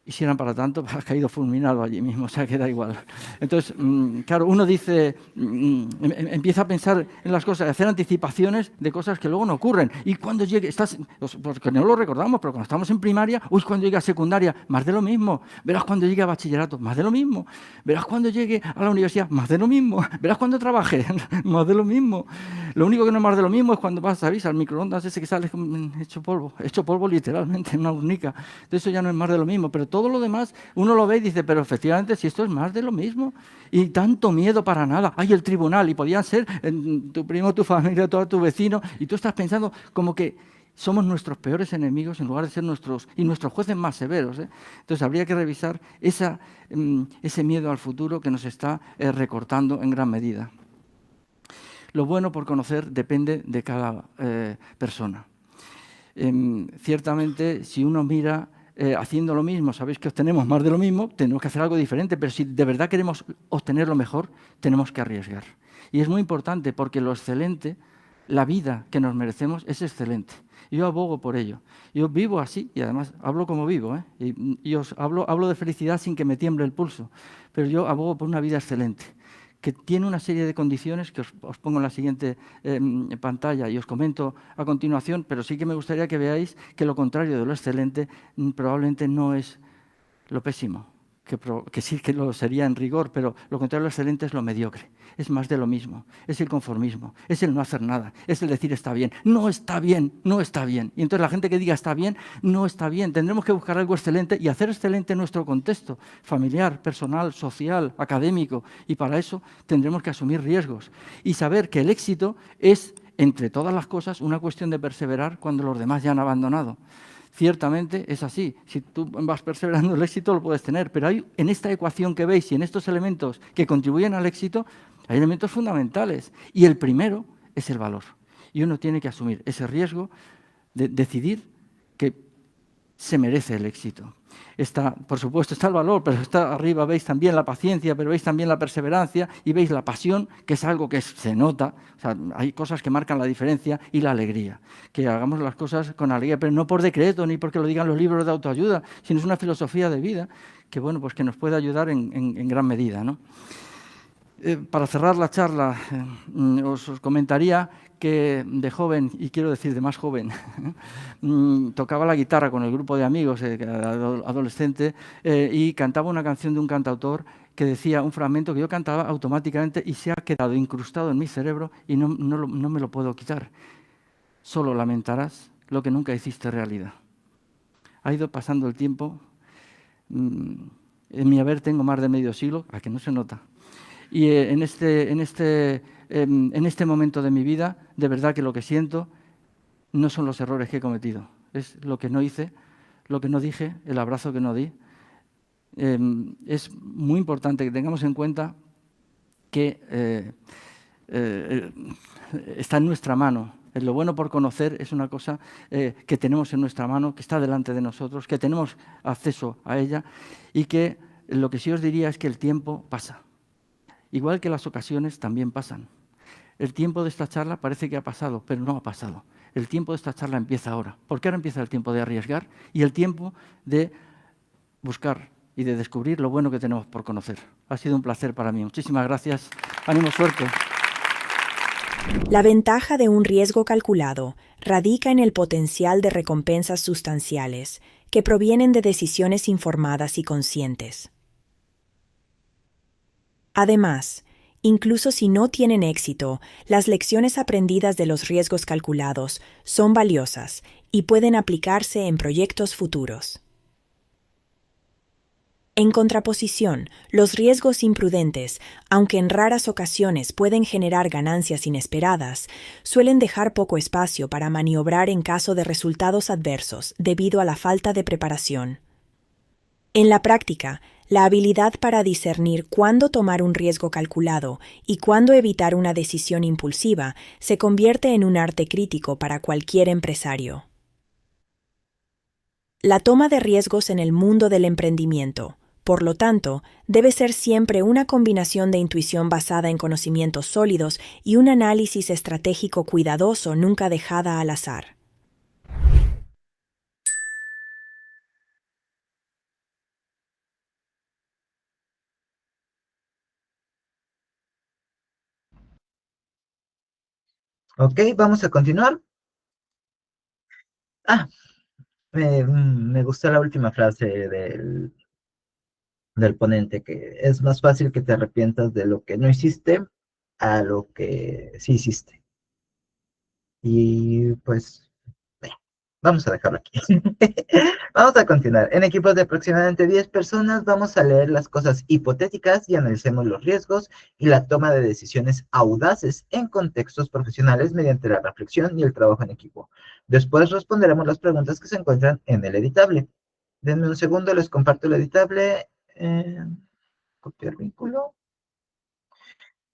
Y si eran para tanto, has caído fulminado allí mismo, o sea, que da igual. Entonces, claro, uno dice, empieza a pensar en las cosas, a hacer anticipaciones de cosas que luego no ocurren. Y cuando llegue, porque no lo recordamos, pero cuando estamos en primaria, cuando llegue a secundaria, más de lo mismo. Verás cuando llegue a bachillerato, más de lo mismo. Verás cuando llegue a la universidad, más de lo mismo. Verás cuando trabaje, más de lo mismo. Lo único que no es más de lo mismo es cuando vas, ¿sabéis?, al microondas ese que sale hecho polvo literalmente en una urnica. Entonces eso ya no es más de lo mismo, pero todo lo demás uno lo ve y dice, pero efectivamente si esto es más de lo mismo y tanto miedo para nada, hay el tribunal y podían ser tu primo, tu familia, todo tu vecino, y tú estás pensando como que somos nuestros peores enemigos en lugar de ser nuestros jueces más severos, ¿eh? Entonces habría que revisar ese miedo al futuro que nos está recortando en gran medida. Lo bueno por conocer depende de cada persona. Ciertamente, si uno mira haciendo lo mismo, sabéis que obtenemos más de lo mismo, tenemos que hacer algo diferente, pero si de verdad queremos obtener lo mejor, tenemos que arriesgar. Y es muy importante porque lo excelente, la vida que nos merecemos, es excelente. Yo abogo por ello. Yo vivo así y además hablo como vivo, ¿eh? Y os hablo de felicidad sin que me tiemble el pulso, pero yo abogo por una vida excelente, que tiene una serie de condiciones que os pongo en la siguiente pantalla y os comento a continuación, pero sí que me gustaría que veáis que lo contrario de lo excelente probablemente no es lo pésimo, que sí que lo sería en rigor, pero lo contrario de lo excelente es lo mediocre, es más de lo mismo, es el conformismo, es el no hacer nada, es el decir está bien, no está bien, no está bien. Y entonces la gente que diga está bien, no está bien. Tendremos que buscar algo excelente y hacer excelente nuestro contexto familiar, personal, social, académico, y para eso tendremos que asumir riesgos y saber que el éxito es, entre todas las cosas, una cuestión de perseverar cuando los demás ya han abandonado. Ciertamente es así. Si tú vas perseverando, el éxito lo puedes tener, pero hay en esta ecuación que veis y en estos elementos que contribuyen al éxito, hay elementos fundamentales. Y el primero es el valor. Y uno tiene que asumir ese riesgo de decidir que se merece el éxito. Por supuesto, está el valor, pero está arriba, veis también la paciencia, pero veis también la perseverancia y veis la pasión, que es algo que se nota. O sea, hay cosas que marcan la diferencia, y la alegría. Que hagamos las cosas con alegría, pero no por decreto ni porque lo digan los libros de autoayuda, sino es una filosofía de vida que, bueno, pues que nos puede ayudar en gran medida, ¿no? Para cerrar la charla, os comentaría que de joven, y quiero decir de más joven, tocaba la guitarra con el grupo de amigos, adolescente, y cantaba una canción de un cantautor que decía un fragmento que yo cantaba automáticamente y se ha quedado incrustado en mi cerebro y no me lo puedo quitar. Solo lamentarás lo que nunca hiciste realidad. Ha ido pasando el tiempo, en mi haber tengo más de medio siglo, a que no se nota. Y en este momento de mi vida, de verdad que lo que siento no son los errores que he cometido, es lo que no hice, lo que no dije, el abrazo que no di. Es muy importante que tengamos en cuenta que está en nuestra mano. Lo bueno por conocer es una cosa que tenemos en nuestra mano, que está delante de nosotros, que tenemos acceso a ella, y que lo que sí os diría es que el tiempo pasa. Igual que las ocasiones también pasan. El tiempo de esta charla parece que ha pasado, pero no ha pasado. El tiempo de esta charla empieza ahora, porque ahora empieza el tiempo de arriesgar y el tiempo de buscar y de descubrir lo bueno que tenemos por conocer. Ha sido un placer para mí. Muchísimas gracias. Ánimo, suerte. La ventaja de un riesgo calculado radica en el potencial de recompensas sustanciales que provienen de decisiones informadas y conscientes. Además, incluso si no tienen éxito, las lecciones aprendidas de los riesgos calculados son valiosas y pueden aplicarse en proyectos futuros. En contraposición, los riesgos imprudentes, aunque en raras ocasiones pueden generar ganancias inesperadas, suelen dejar poco espacio para maniobrar en caso de resultados adversos debido a la falta de preparación. En la práctica, la habilidad para discernir cuándo tomar un riesgo calculado y cuándo evitar una decisión impulsiva se convierte en un arte crítico para cualquier empresario. La toma de riesgos en el mundo del emprendimiento, por lo tanto, debe ser siempre una combinación de intuición basada en conocimientos sólidos y un análisis estratégico cuidadoso nunca dejada al azar. Ok, vamos a continuar. Me gustó la última frase del ponente, que es más fácil que te arrepientas de lo que no hiciste a lo que sí hiciste. Y pues, vamos a dejarlo aquí. Vamos a continuar. En equipos de aproximadamente 10 personas vamos a leer las cosas hipotéticas y analicemos los riesgos y la toma de decisiones audaces en contextos profesionales mediante la reflexión y el trabajo en equipo. Después responderemos las preguntas que se encuentran en el editable. Denme un segundo, les comparto el editable. Copiar vínculo.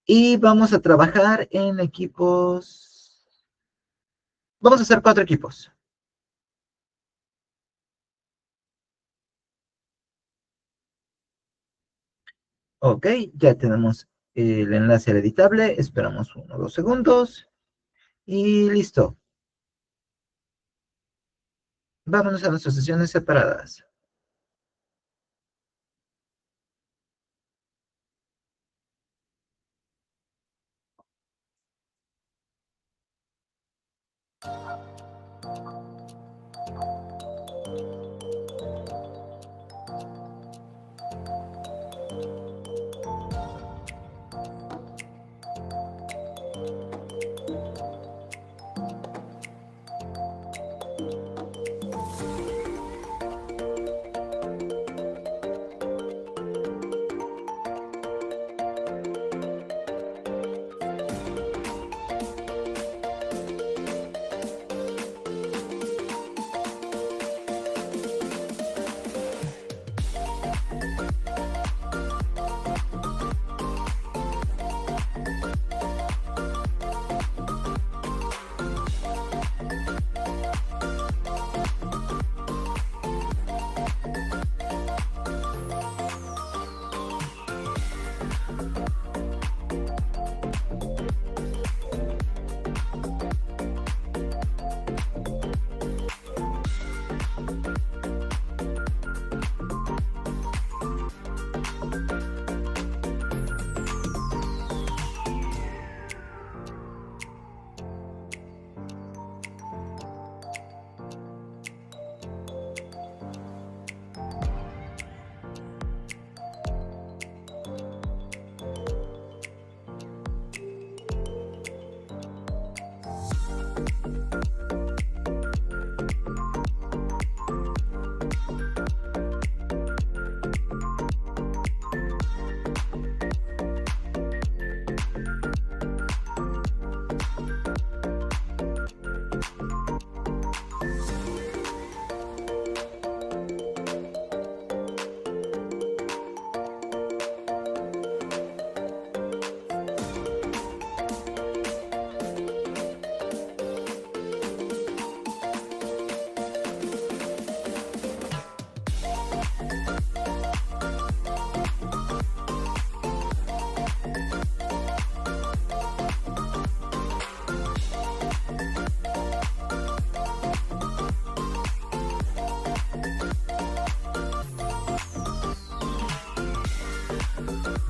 Y vamos a trabajar en equipos. Vamos a hacer 4 equipos. Ok, ya tenemos el enlace al editable. Esperamos 1 o 2 segundos. Y listo. Vámonos a nuestras sesiones separadas.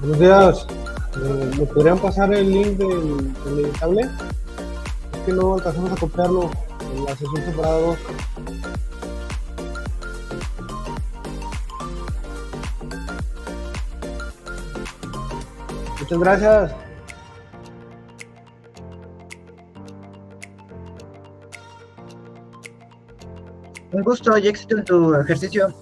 Buenos días. ¿Me podrían pasar el link del editable? Es que no alcanzamos a copiarlo en la sesión separada 2. Muchas gracias. Un gusto y éxito en tu ejercicio.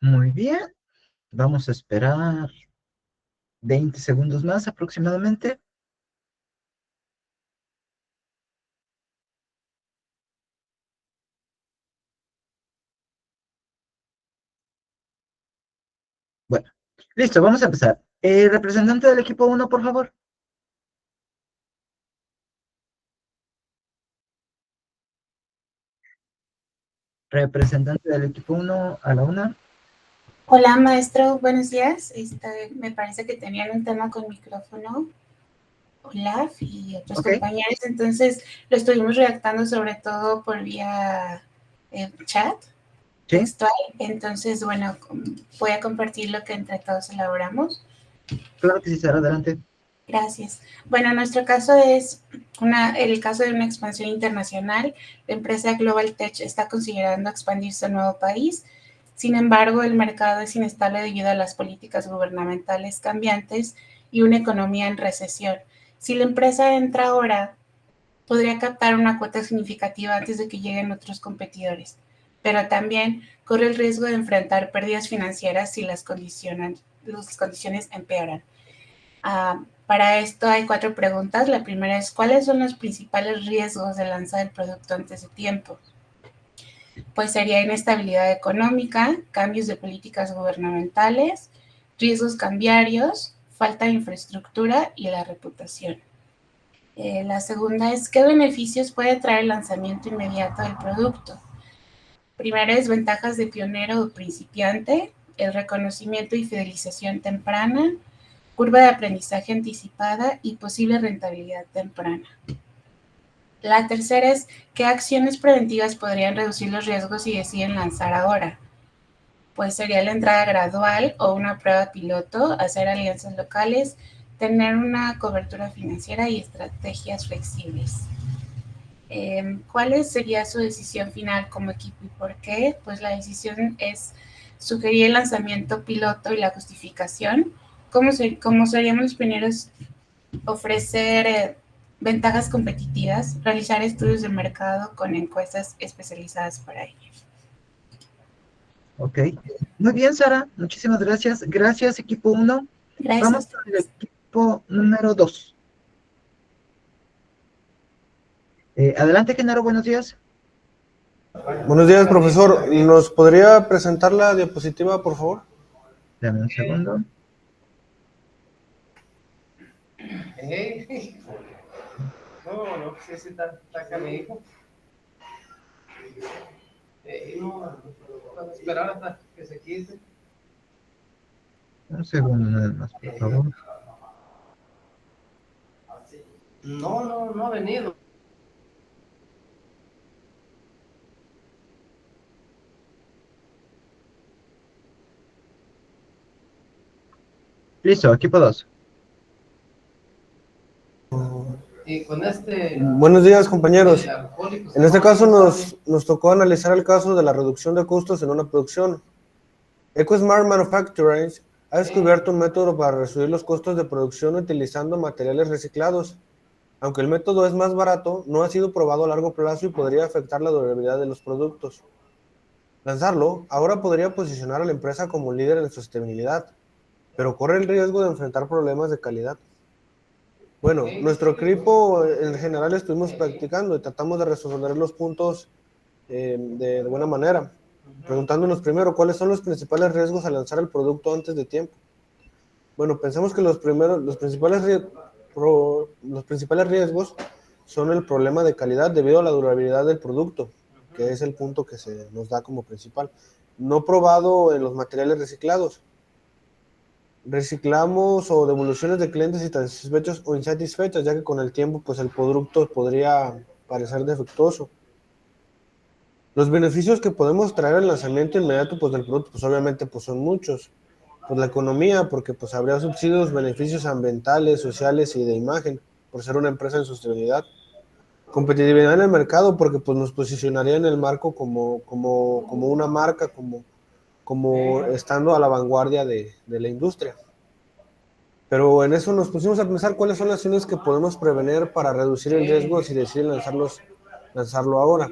Muy bien. Vamos a esperar 20 segundos más aproximadamente. Bueno, listo, vamos a empezar. Representante del equipo 1, por favor. Representante del equipo 1 a la 1. Hola, maestro, buenos días. Me parece que tenían un tema con micrófono, Olaf y otros compañeros, entonces lo estuvimos redactando sobre todo por vía chat textual. Entonces, bueno, voy a compartir lo que entre todos elaboramos. Claro que sí, Sara, adelante. Gracias. Bueno, nuestro caso es el caso de una expansión internacional. La empresa Global Tech está considerando expandirse a un nuevo país. Sin embargo, el mercado es inestable debido a las políticas gubernamentales cambiantes y una economía en recesión. Si la empresa entra ahora, podría captar una cuota significativa antes de que lleguen otros competidores, pero también corre el riesgo de enfrentar pérdidas financieras si las condiciones empeoran. Para esto hay 4 preguntas. La primera es, ¿cuáles son los principales riesgos de lanzar el producto antes de tiempo? Pues sería inestabilidad económica, cambios de políticas gubernamentales, riesgos cambiarios, falta de infraestructura y la reputación. La segunda es, ¿qué beneficios puede traer el lanzamiento inmediato del producto? Primero es ventajas de pionero o principiante, el reconocimiento y fidelización temprana, curva de aprendizaje anticipada y posible rentabilidad temprana. La tercera es, ¿qué acciones preventivas podrían reducir los riesgos si deciden lanzar ahora? Pues sería la entrada gradual o una prueba piloto, hacer alianzas locales, tener una cobertura financiera y estrategias flexibles. ¿Cuál sería su decisión final como equipo y por qué? Pues la decisión es sugerir el lanzamiento piloto y la justificación. ¿Cómo seríamos los primeros? Ofrecer ventajas competitivas, realizar estudios de mercado con encuestas especializadas para ello. Ok. Muy bien, Sara. Muchísimas gracias. Gracias, equipo 1. Gracias. Vamos al equipo número 2. Adelante, Genaro, buenos días. Buenos días, profesor. ¿Nos podría presentar la diapositiva, por favor? Dame un segundo. No, sí, está canijo. Vamos a esperar hasta que se quite. Un segundo nada más, por favor. No ha venido. Listo, equipo 2. Y con este... Buenos días, compañeros. En este caso nos tocó analizar el caso de la reducción de costos en una producción. EcoSmart Manufacturing ha descubierto un método para reducir los costos de producción utilizando materiales reciclados. Aunque el método es más barato, no ha sido probado a largo plazo y podría afectar la durabilidad de los productos. Lanzarlo ahora podría posicionar a la empresa como líder en sostenibilidad, pero corre el riesgo de enfrentar problemas de calidad. Bueno, nuestro equipo en general estuvimos practicando y tratamos de resolver los puntos de buena manera, preguntándonos primero cuáles son los principales riesgos al lanzar el producto antes de tiempo. Bueno, pensamos que los principales riesgos son el problema de calidad debido a la durabilidad del producto, que es el punto que se nos da como principal. No probado en los materiales reciclados. Reciclamos o devoluciones de clientes insatisfechos o insatisfechos, ya que con el tiempo pues el producto podría parecer defectuoso. Los beneficios que podemos traer al lanzamiento inmediato pues del producto pues obviamente pues son muchos. Pues la economía, porque pues habría subsidios, beneficios ambientales, sociales y de imagen, por ser una empresa en sostenibilidad. Competitividad en el mercado, porque pues nos posicionaría en el marco como una marca, como estando a la vanguardia de la industria. Pero en eso nos pusimos a pensar cuáles son las acciones que podemos prevenir para reducir el riesgo si deciden lanzarlo ahora.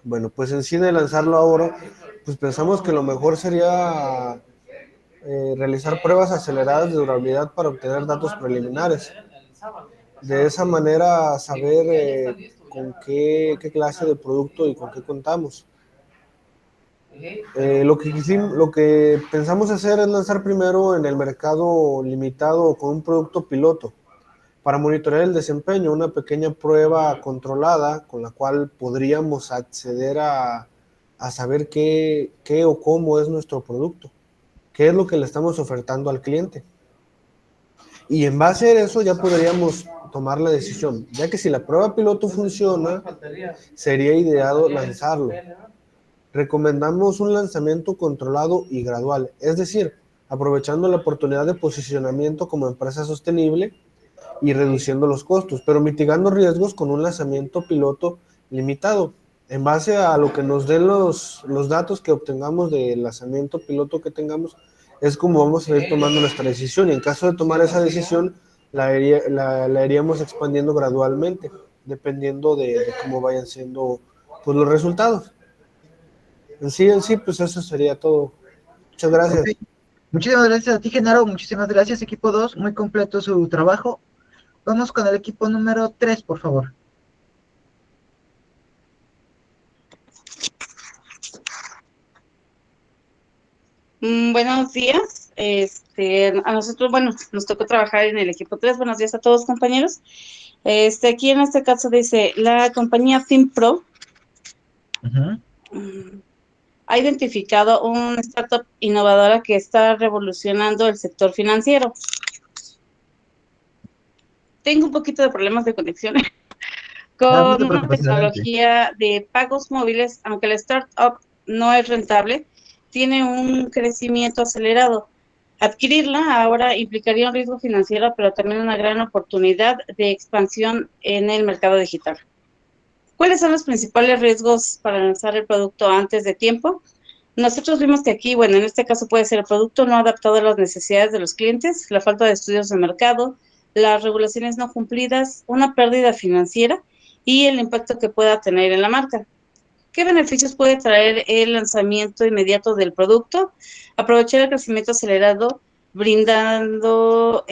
Bueno, pues en sí de lanzarlo ahora, pues pensamos que lo mejor sería realizar pruebas aceleradas de durabilidad para obtener datos preliminares. De esa manera saber con qué clase de producto y con qué contamos. Lo que pensamos hacer es lanzar primero en el mercado limitado con un producto piloto para monitorear el desempeño, una pequeña prueba controlada con la cual podríamos acceder a saber qué o cómo es nuestro producto, qué es lo que le estamos ofertando al cliente. Y en base a eso ya podríamos tomar la decisión, ya que si la prueba piloto funciona, sería ideado lanzarlo. Recomendamos un lanzamiento controlado y gradual, es decir, aprovechando la oportunidad de posicionamiento como empresa sostenible y reduciendo los costos, pero mitigando riesgos con un lanzamiento piloto limitado. En base a lo que nos den los datos que obtengamos del lanzamiento piloto que tengamos, es como vamos a ir tomando nuestra decisión. Y en caso de tomar esa decisión, la iríamos expandiendo gradualmente, dependiendo de cómo vayan siendo pues, los resultados. En sí, pues eso sería todo. Muchas gracias. Okay. Muchísimas gracias a ti, Genaro. Muchísimas gracias, equipo 2. Muy completo su trabajo. Vamos con el equipo número 3, por favor. Buenos días. A nosotros, bueno, nos tocó trabajar en el equipo 3. Buenos días a todos, compañeros. Aquí en este caso dice, la compañía FinPro ha identificado una startup innovadora que está revolucionando el sector financiero. Tengo un poquito de problemas de conexión. Con una tecnología de pagos móviles, aunque la startup no es rentable, tiene un crecimiento acelerado. Adquirirla ahora implicaría un riesgo financiero, pero también una gran oportunidad de expansión en el mercado digital. ¿Cuáles son los principales riesgos para lanzar el producto antes de tiempo? Nosotros vimos que aquí, bueno, en este caso puede ser el producto no adaptado a las necesidades de los clientes, la falta de estudios de mercado, las regulaciones no cumplidas, una pérdida financiera y el impacto que pueda tener en la marca. ¿Qué beneficios puede traer el lanzamiento inmediato del producto? Aprovechar el crecimiento acelerado brindando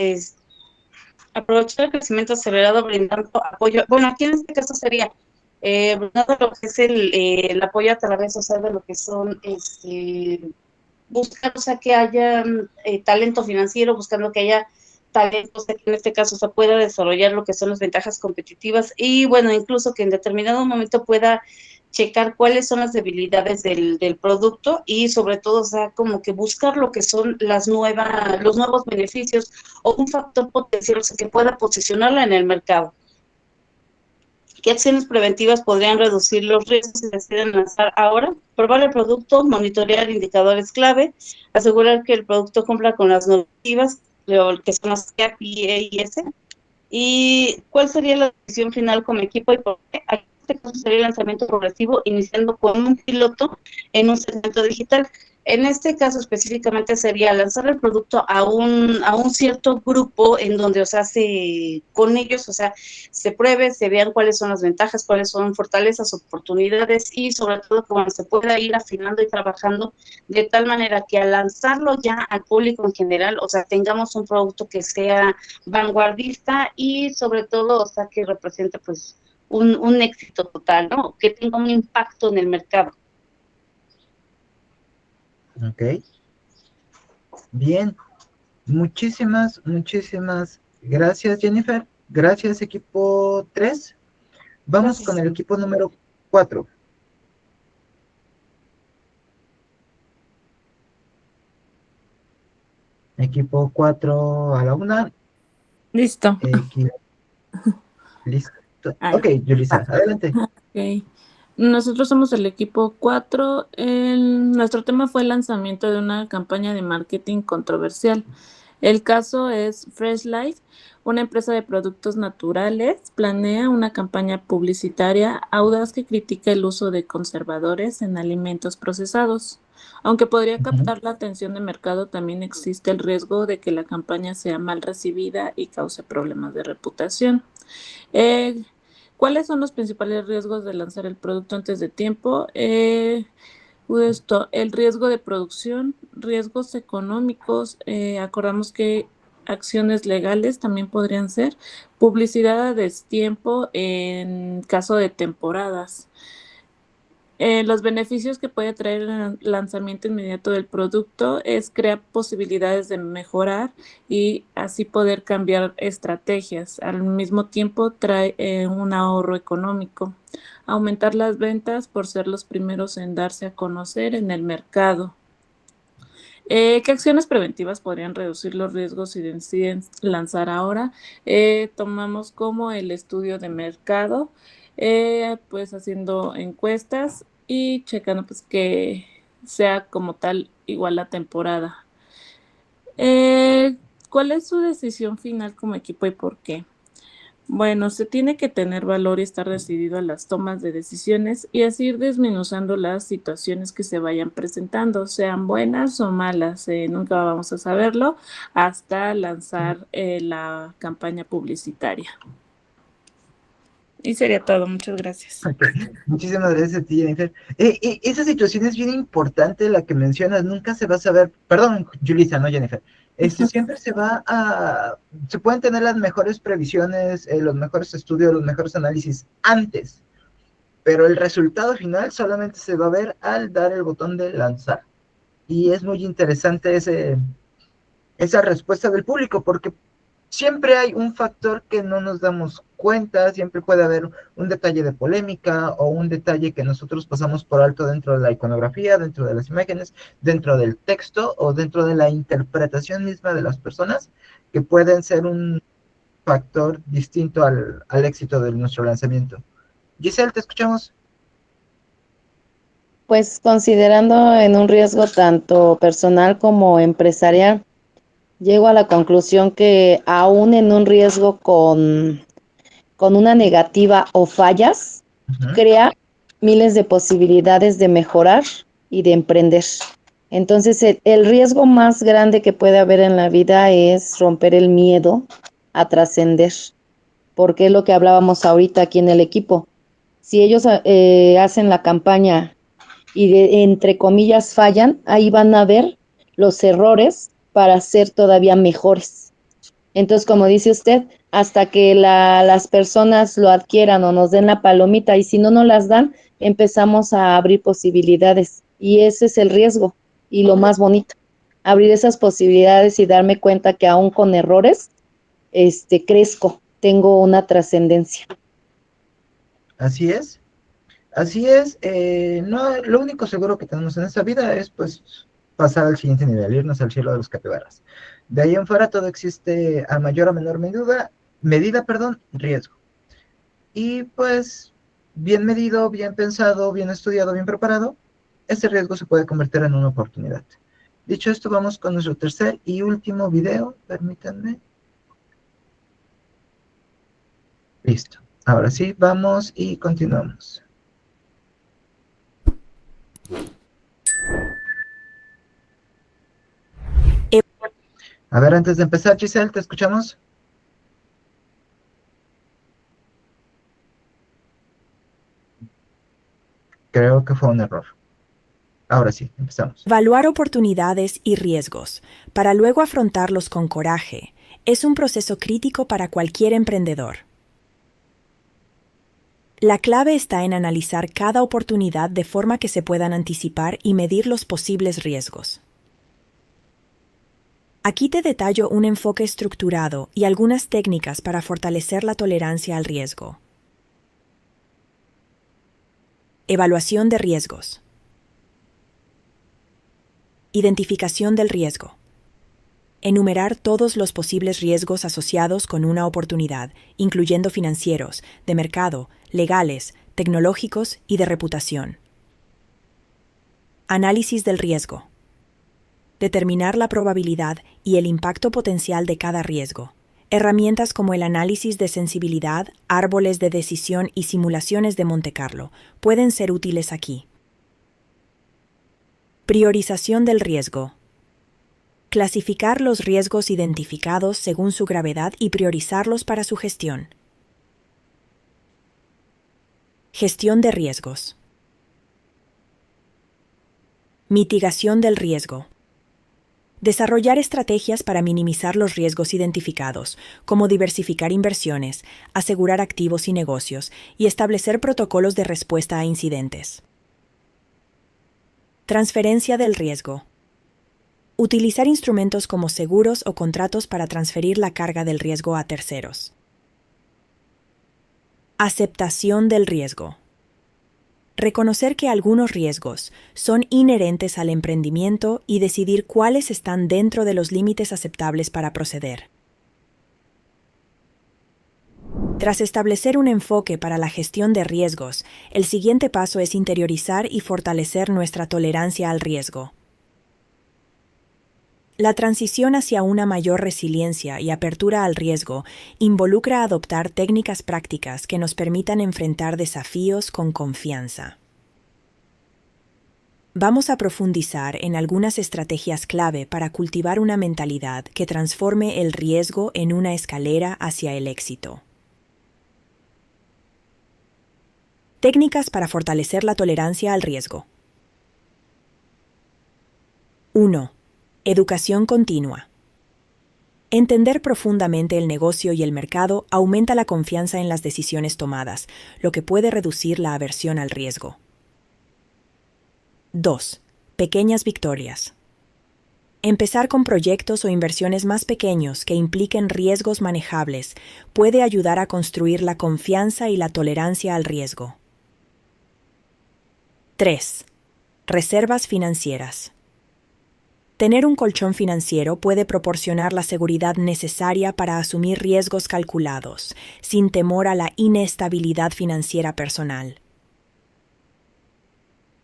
apoyo. Bueno, aquí en este caso sería brindando lo que es el apoyo a través, o sea, de lo que son buscar, o sea, que haya talento financiero, buscando que haya talentos, que en este caso se pueda desarrollar lo que son las ventajas competitivas y, bueno, incluso que en determinado momento pueda checar cuáles son las debilidades del producto y, sobre todo, o sea, como que buscar lo que son los nuevos beneficios o un factor potencial, o sea, que pueda posicionarla en el mercado. ¿Qué acciones preventivas podrían reducir los riesgos si deciden lanzar ahora? Probar el producto, monitorear indicadores clave, asegurar que el producto cumpla con las normativas, que son las CAP, EIS. ¿Y cuál sería la decisión final como equipo y por qué? En este caso sería el lanzamiento progresivo, iniciando con un piloto en un segmento digital. En este caso específicamente sería lanzar el producto a un cierto grupo en donde, o sea, con ellos, o sea, se pruebe, se vean cuáles son las ventajas, cuáles son fortalezas, oportunidades y sobre todo cómo se pueda ir afinando y trabajando de tal manera que al lanzarlo ya al público en general, o sea, tengamos un producto que sea vanguardista y sobre todo, o sea, que represente pues un éxito total, ¿no? Que tenga un impacto en el mercado. Ok. Bien. Muchísimas gracias, Jennifer. Gracias, equipo 3. Vamos con el equipo número 4. Equipo 4 a la 1. Listo. Listo. Ok, Yulisa, adelante. Ok. Nosotros somos el equipo 4. Nuestro tema fue el lanzamiento de una campaña de marketing controversial. El caso es Fresh Life, una empresa de productos naturales, planea una campaña publicitaria audaz que critica el uso de conservadores en alimentos procesados. Aunque podría captar la atención de mercado, también existe el riesgo de que la campaña sea mal recibida y cause problemas de reputación. ¿Cuáles son los principales riesgos de lanzar el producto antes de tiempo? Esto, el riesgo de producción, riesgos económicos, acordamos que acciones legales también podrían ser, publicidad a destiempo en caso de temporadas. Los beneficios que puede traer el lanzamiento inmediato del producto es crear posibilidades de mejorar y así poder cambiar estrategias. Al mismo tiempo trae un ahorro económico. Aumentar las ventas por ser los primeros en darse a conocer en el mercado. ¿Qué acciones preventivas podrían reducir los riesgos si deciden lanzar ahora? Tomamos como el estudio de mercado, pues haciendo encuestas y checando pues que sea como tal igual la temporada. ¿Cuál es su decisión final como equipo y por qué? Bueno, se tiene que tener valor y estar decidido a las tomas de decisiones y así ir desmenuzando las situaciones que se vayan presentando, sean buenas o malas, nunca vamos a saberlo hasta lanzar la campaña publicitaria. Y sería todo, muchas gracias. Muchísimas gracias a ti, Jennifer. Esa situación es bien importante, la que mencionas, nunca se va a saber, perdón, Julissa, no Jennifer, siempre se pueden tener las mejores previsiones, los mejores estudios, los mejores análisis antes, pero el resultado final solamente se va a ver al dar el botón de lanzar. Y es muy interesante esa respuesta del público, porque siempre hay un factor que no nos damos cuenta, siempre puede haber un detalle de polémica o un detalle que nosotros pasamos por alto dentro de la iconografía, dentro de las imágenes, dentro del texto o dentro de la interpretación misma de las personas, que pueden ser un factor distinto al éxito de nuestro lanzamiento. Giselle, te escuchamos. Pues considerando en un riesgo tanto personal como empresarial, llego a la conclusión que aún en un riesgo con una negativa o fallas, crea miles de posibilidades de mejorar y de emprender. Entonces, el riesgo más grande que puede haber en la vida es romper el miedo a trascender, porque es lo que hablábamos ahorita aquí en el equipo. Si ellos hacen la campaña y entre comillas fallan, ahí van a ver los errores para ser todavía mejores. Entonces, como dice usted, hasta que las personas lo adquieran o nos den la palomita, y si no nos las dan, empezamos a abrir posibilidades. Y ese es el riesgo y lo más bonito, abrir esas posibilidades y darme cuenta que aún con errores, crezco, tengo una trascendencia. Así es. Así es, no, lo único seguro que tenemos en esta vida es pues pasar al siguiente nivel, irnos al cielo de los capibaras. De ahí en fuera todo existe a mayor o menor medida, riesgo. Y pues bien medido, bien pensado, bien estudiado, bien preparado, ese riesgo se puede convertir en una oportunidad. Dicho esto, vamos con nuestro tercer y último video, permítanme. Listo, ahora sí, vamos y continuamos. A ver, antes de empezar, Giselle, ¿te escuchamos? Creo que fue un error. Ahora sí, empezamos. Evaluar oportunidades y riesgos, para luego afrontarlos con coraje, es un proceso crítico para cualquier emprendedor. La clave está en analizar cada oportunidad de forma que se puedan anticipar y medir los posibles riesgos. Aquí te detallo un enfoque estructurado y algunas técnicas para fortalecer la tolerancia al riesgo. Evaluación de riesgos. Identificación del riesgo. Enumerar todos los posibles riesgos asociados con una oportunidad, incluyendo financieros, de mercado, legales, tecnológicos y de reputación. Análisis del riesgo. Determinar la probabilidad y el impacto potencial de cada riesgo. Herramientas como el análisis de sensibilidad, árboles de decisión y simulaciones de Monte Carlo pueden ser útiles aquí. Priorización del riesgo. Clasificar los riesgos identificados según su gravedad y priorizarlos para su gestión. Gestión de riesgos. Mitigación del riesgo. Desarrollar estrategias para minimizar los riesgos identificados, como diversificar inversiones, asegurar activos y negocios, y establecer protocolos de respuesta a incidentes. Transferencia del riesgo. Utilizar instrumentos como seguros o contratos para transferir la carga del riesgo a terceros. Aceptación del riesgo. Reconocer que algunos riesgos son inherentes al emprendimiento y decidir cuáles están dentro de los límites aceptables para proceder. Tras establecer un enfoque para la gestión de riesgos, el siguiente paso es interiorizar y fortalecer nuestra tolerancia al riesgo. La transición hacia una mayor resiliencia y apertura al riesgo involucra adoptar técnicas prácticas que nos permitan enfrentar desafíos con confianza. Vamos a profundizar en algunas estrategias clave para cultivar una mentalidad que transforme el riesgo en una escalera hacia el éxito. Técnicas para fortalecer la tolerancia al riesgo. 1. Educación continua. Entender profundamente el negocio y el mercado aumenta la confianza en las decisiones tomadas, lo que puede reducir la aversión al riesgo. 2. Pequeñas victorias. Empezar con proyectos o inversiones más pequeños que impliquen riesgos manejables puede ayudar a construir la confianza y la tolerancia al riesgo. 3. Reservas financieras. Tener un colchón financiero puede proporcionar la seguridad necesaria para asumir riesgos calculados, sin temor a la inestabilidad financiera personal.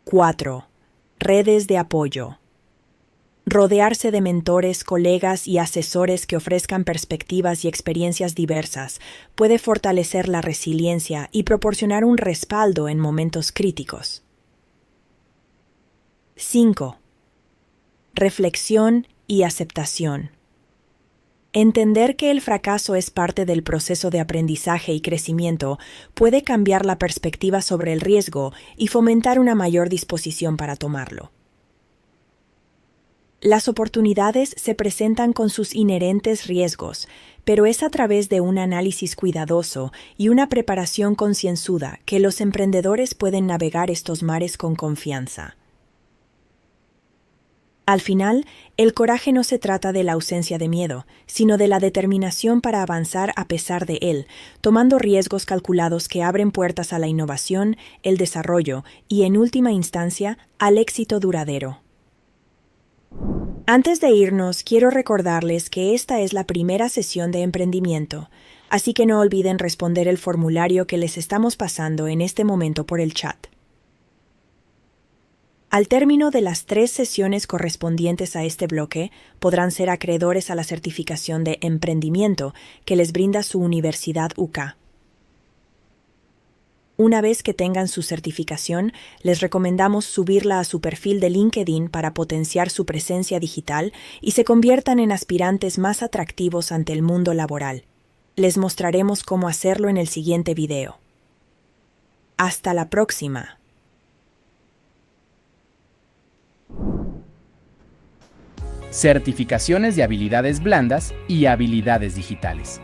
4. Redes de apoyo. Rodearse de mentores, colegas y asesores que ofrezcan perspectivas y experiencias diversas puede fortalecer la resiliencia y proporcionar un respaldo en momentos críticos. 5. Reflexión y aceptación. Entender que el fracaso es parte del proceso de aprendizaje y crecimiento puede cambiar la perspectiva sobre el riesgo y fomentar una mayor disposición para tomarlo. Las oportunidades se presentan con sus inherentes riesgos, pero es a través de un análisis cuidadoso y una preparación concienzuda que los emprendedores pueden navegar estos mares con confianza. Al final, el coraje no se trata de la ausencia de miedo, sino de la determinación para avanzar a pesar de él, tomando riesgos calculados que abren puertas a la innovación, el desarrollo y, en última instancia, al éxito duradero. Antes de irnos, quiero recordarles que esta es la primera sesión de emprendimiento, así que no olviden responder el formulario que les estamos pasando en este momento por el chat. Al término de las 3 sesiones correspondientes a este bloque, podrán ser acreedores a la certificación de emprendimiento que les brinda su Universidad UCA. Una vez que tengan su certificación, les recomendamos subirla a su perfil de LinkedIn para potenciar su presencia digital y se conviertan en aspirantes más atractivos ante el mundo laboral. Les mostraremos cómo hacerlo en el siguiente video. Hasta la próxima. Certificaciones de habilidades blandas y habilidades digitales.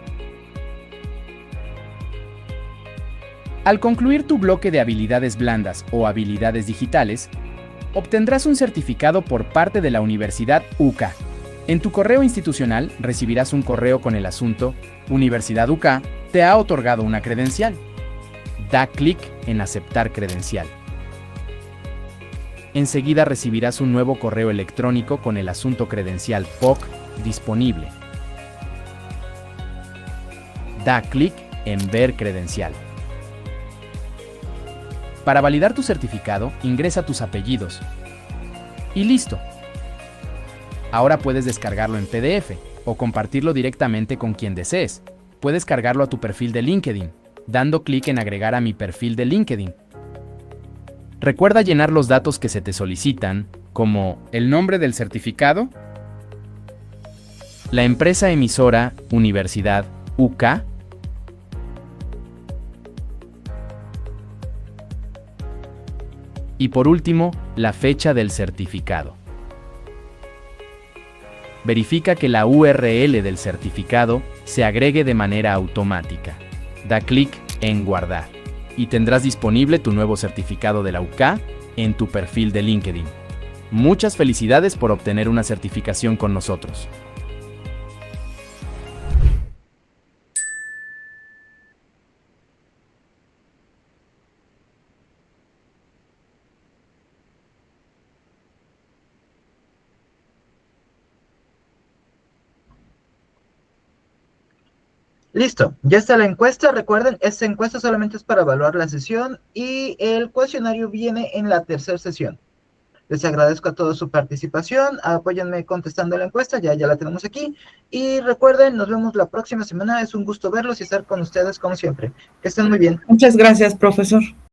Al concluir tu bloque de habilidades blandas o habilidades digitales, obtendrás un certificado por parte de la Universidad UCA. En tu correo institucional recibirás un correo con el asunto Universidad UCA te ha otorgado una credencial. Da clic en Aceptar credencial. Enseguida recibirás un nuevo correo electrónico con el asunto credencial POC disponible. Da clic en Ver credencial. Para validar tu certificado, ingresa tus apellidos. Y listo. Ahora puedes descargarlo en PDF o compartirlo directamente con quien desees. Puedes cargarlo a tu perfil de LinkedIn, dando clic en Agregar a mi perfil de LinkedIn. Recuerda llenar los datos que se te solicitan, como el nombre del certificado, la empresa emisora, Universidad UCA, Y por último, la fecha del certificado. Verifica que la URL del certificado se agregue de manera automática. Da clic en Guardar y tendrás disponible tu nuevo certificado de la UCA en tu perfil de LinkedIn. Muchas felicidades por obtener una certificación con nosotros. Listo, ya está la encuesta. Recuerden, esta encuesta solamente es para evaluar la sesión y el cuestionario viene en la tercera sesión. Les agradezco a todos su participación, apóyenme contestando la encuesta, ya la tenemos aquí. Y recuerden, nos vemos la próxima semana, es un gusto verlos y estar con ustedes como siempre. Que estén muy bien. Muchas gracias, profesor.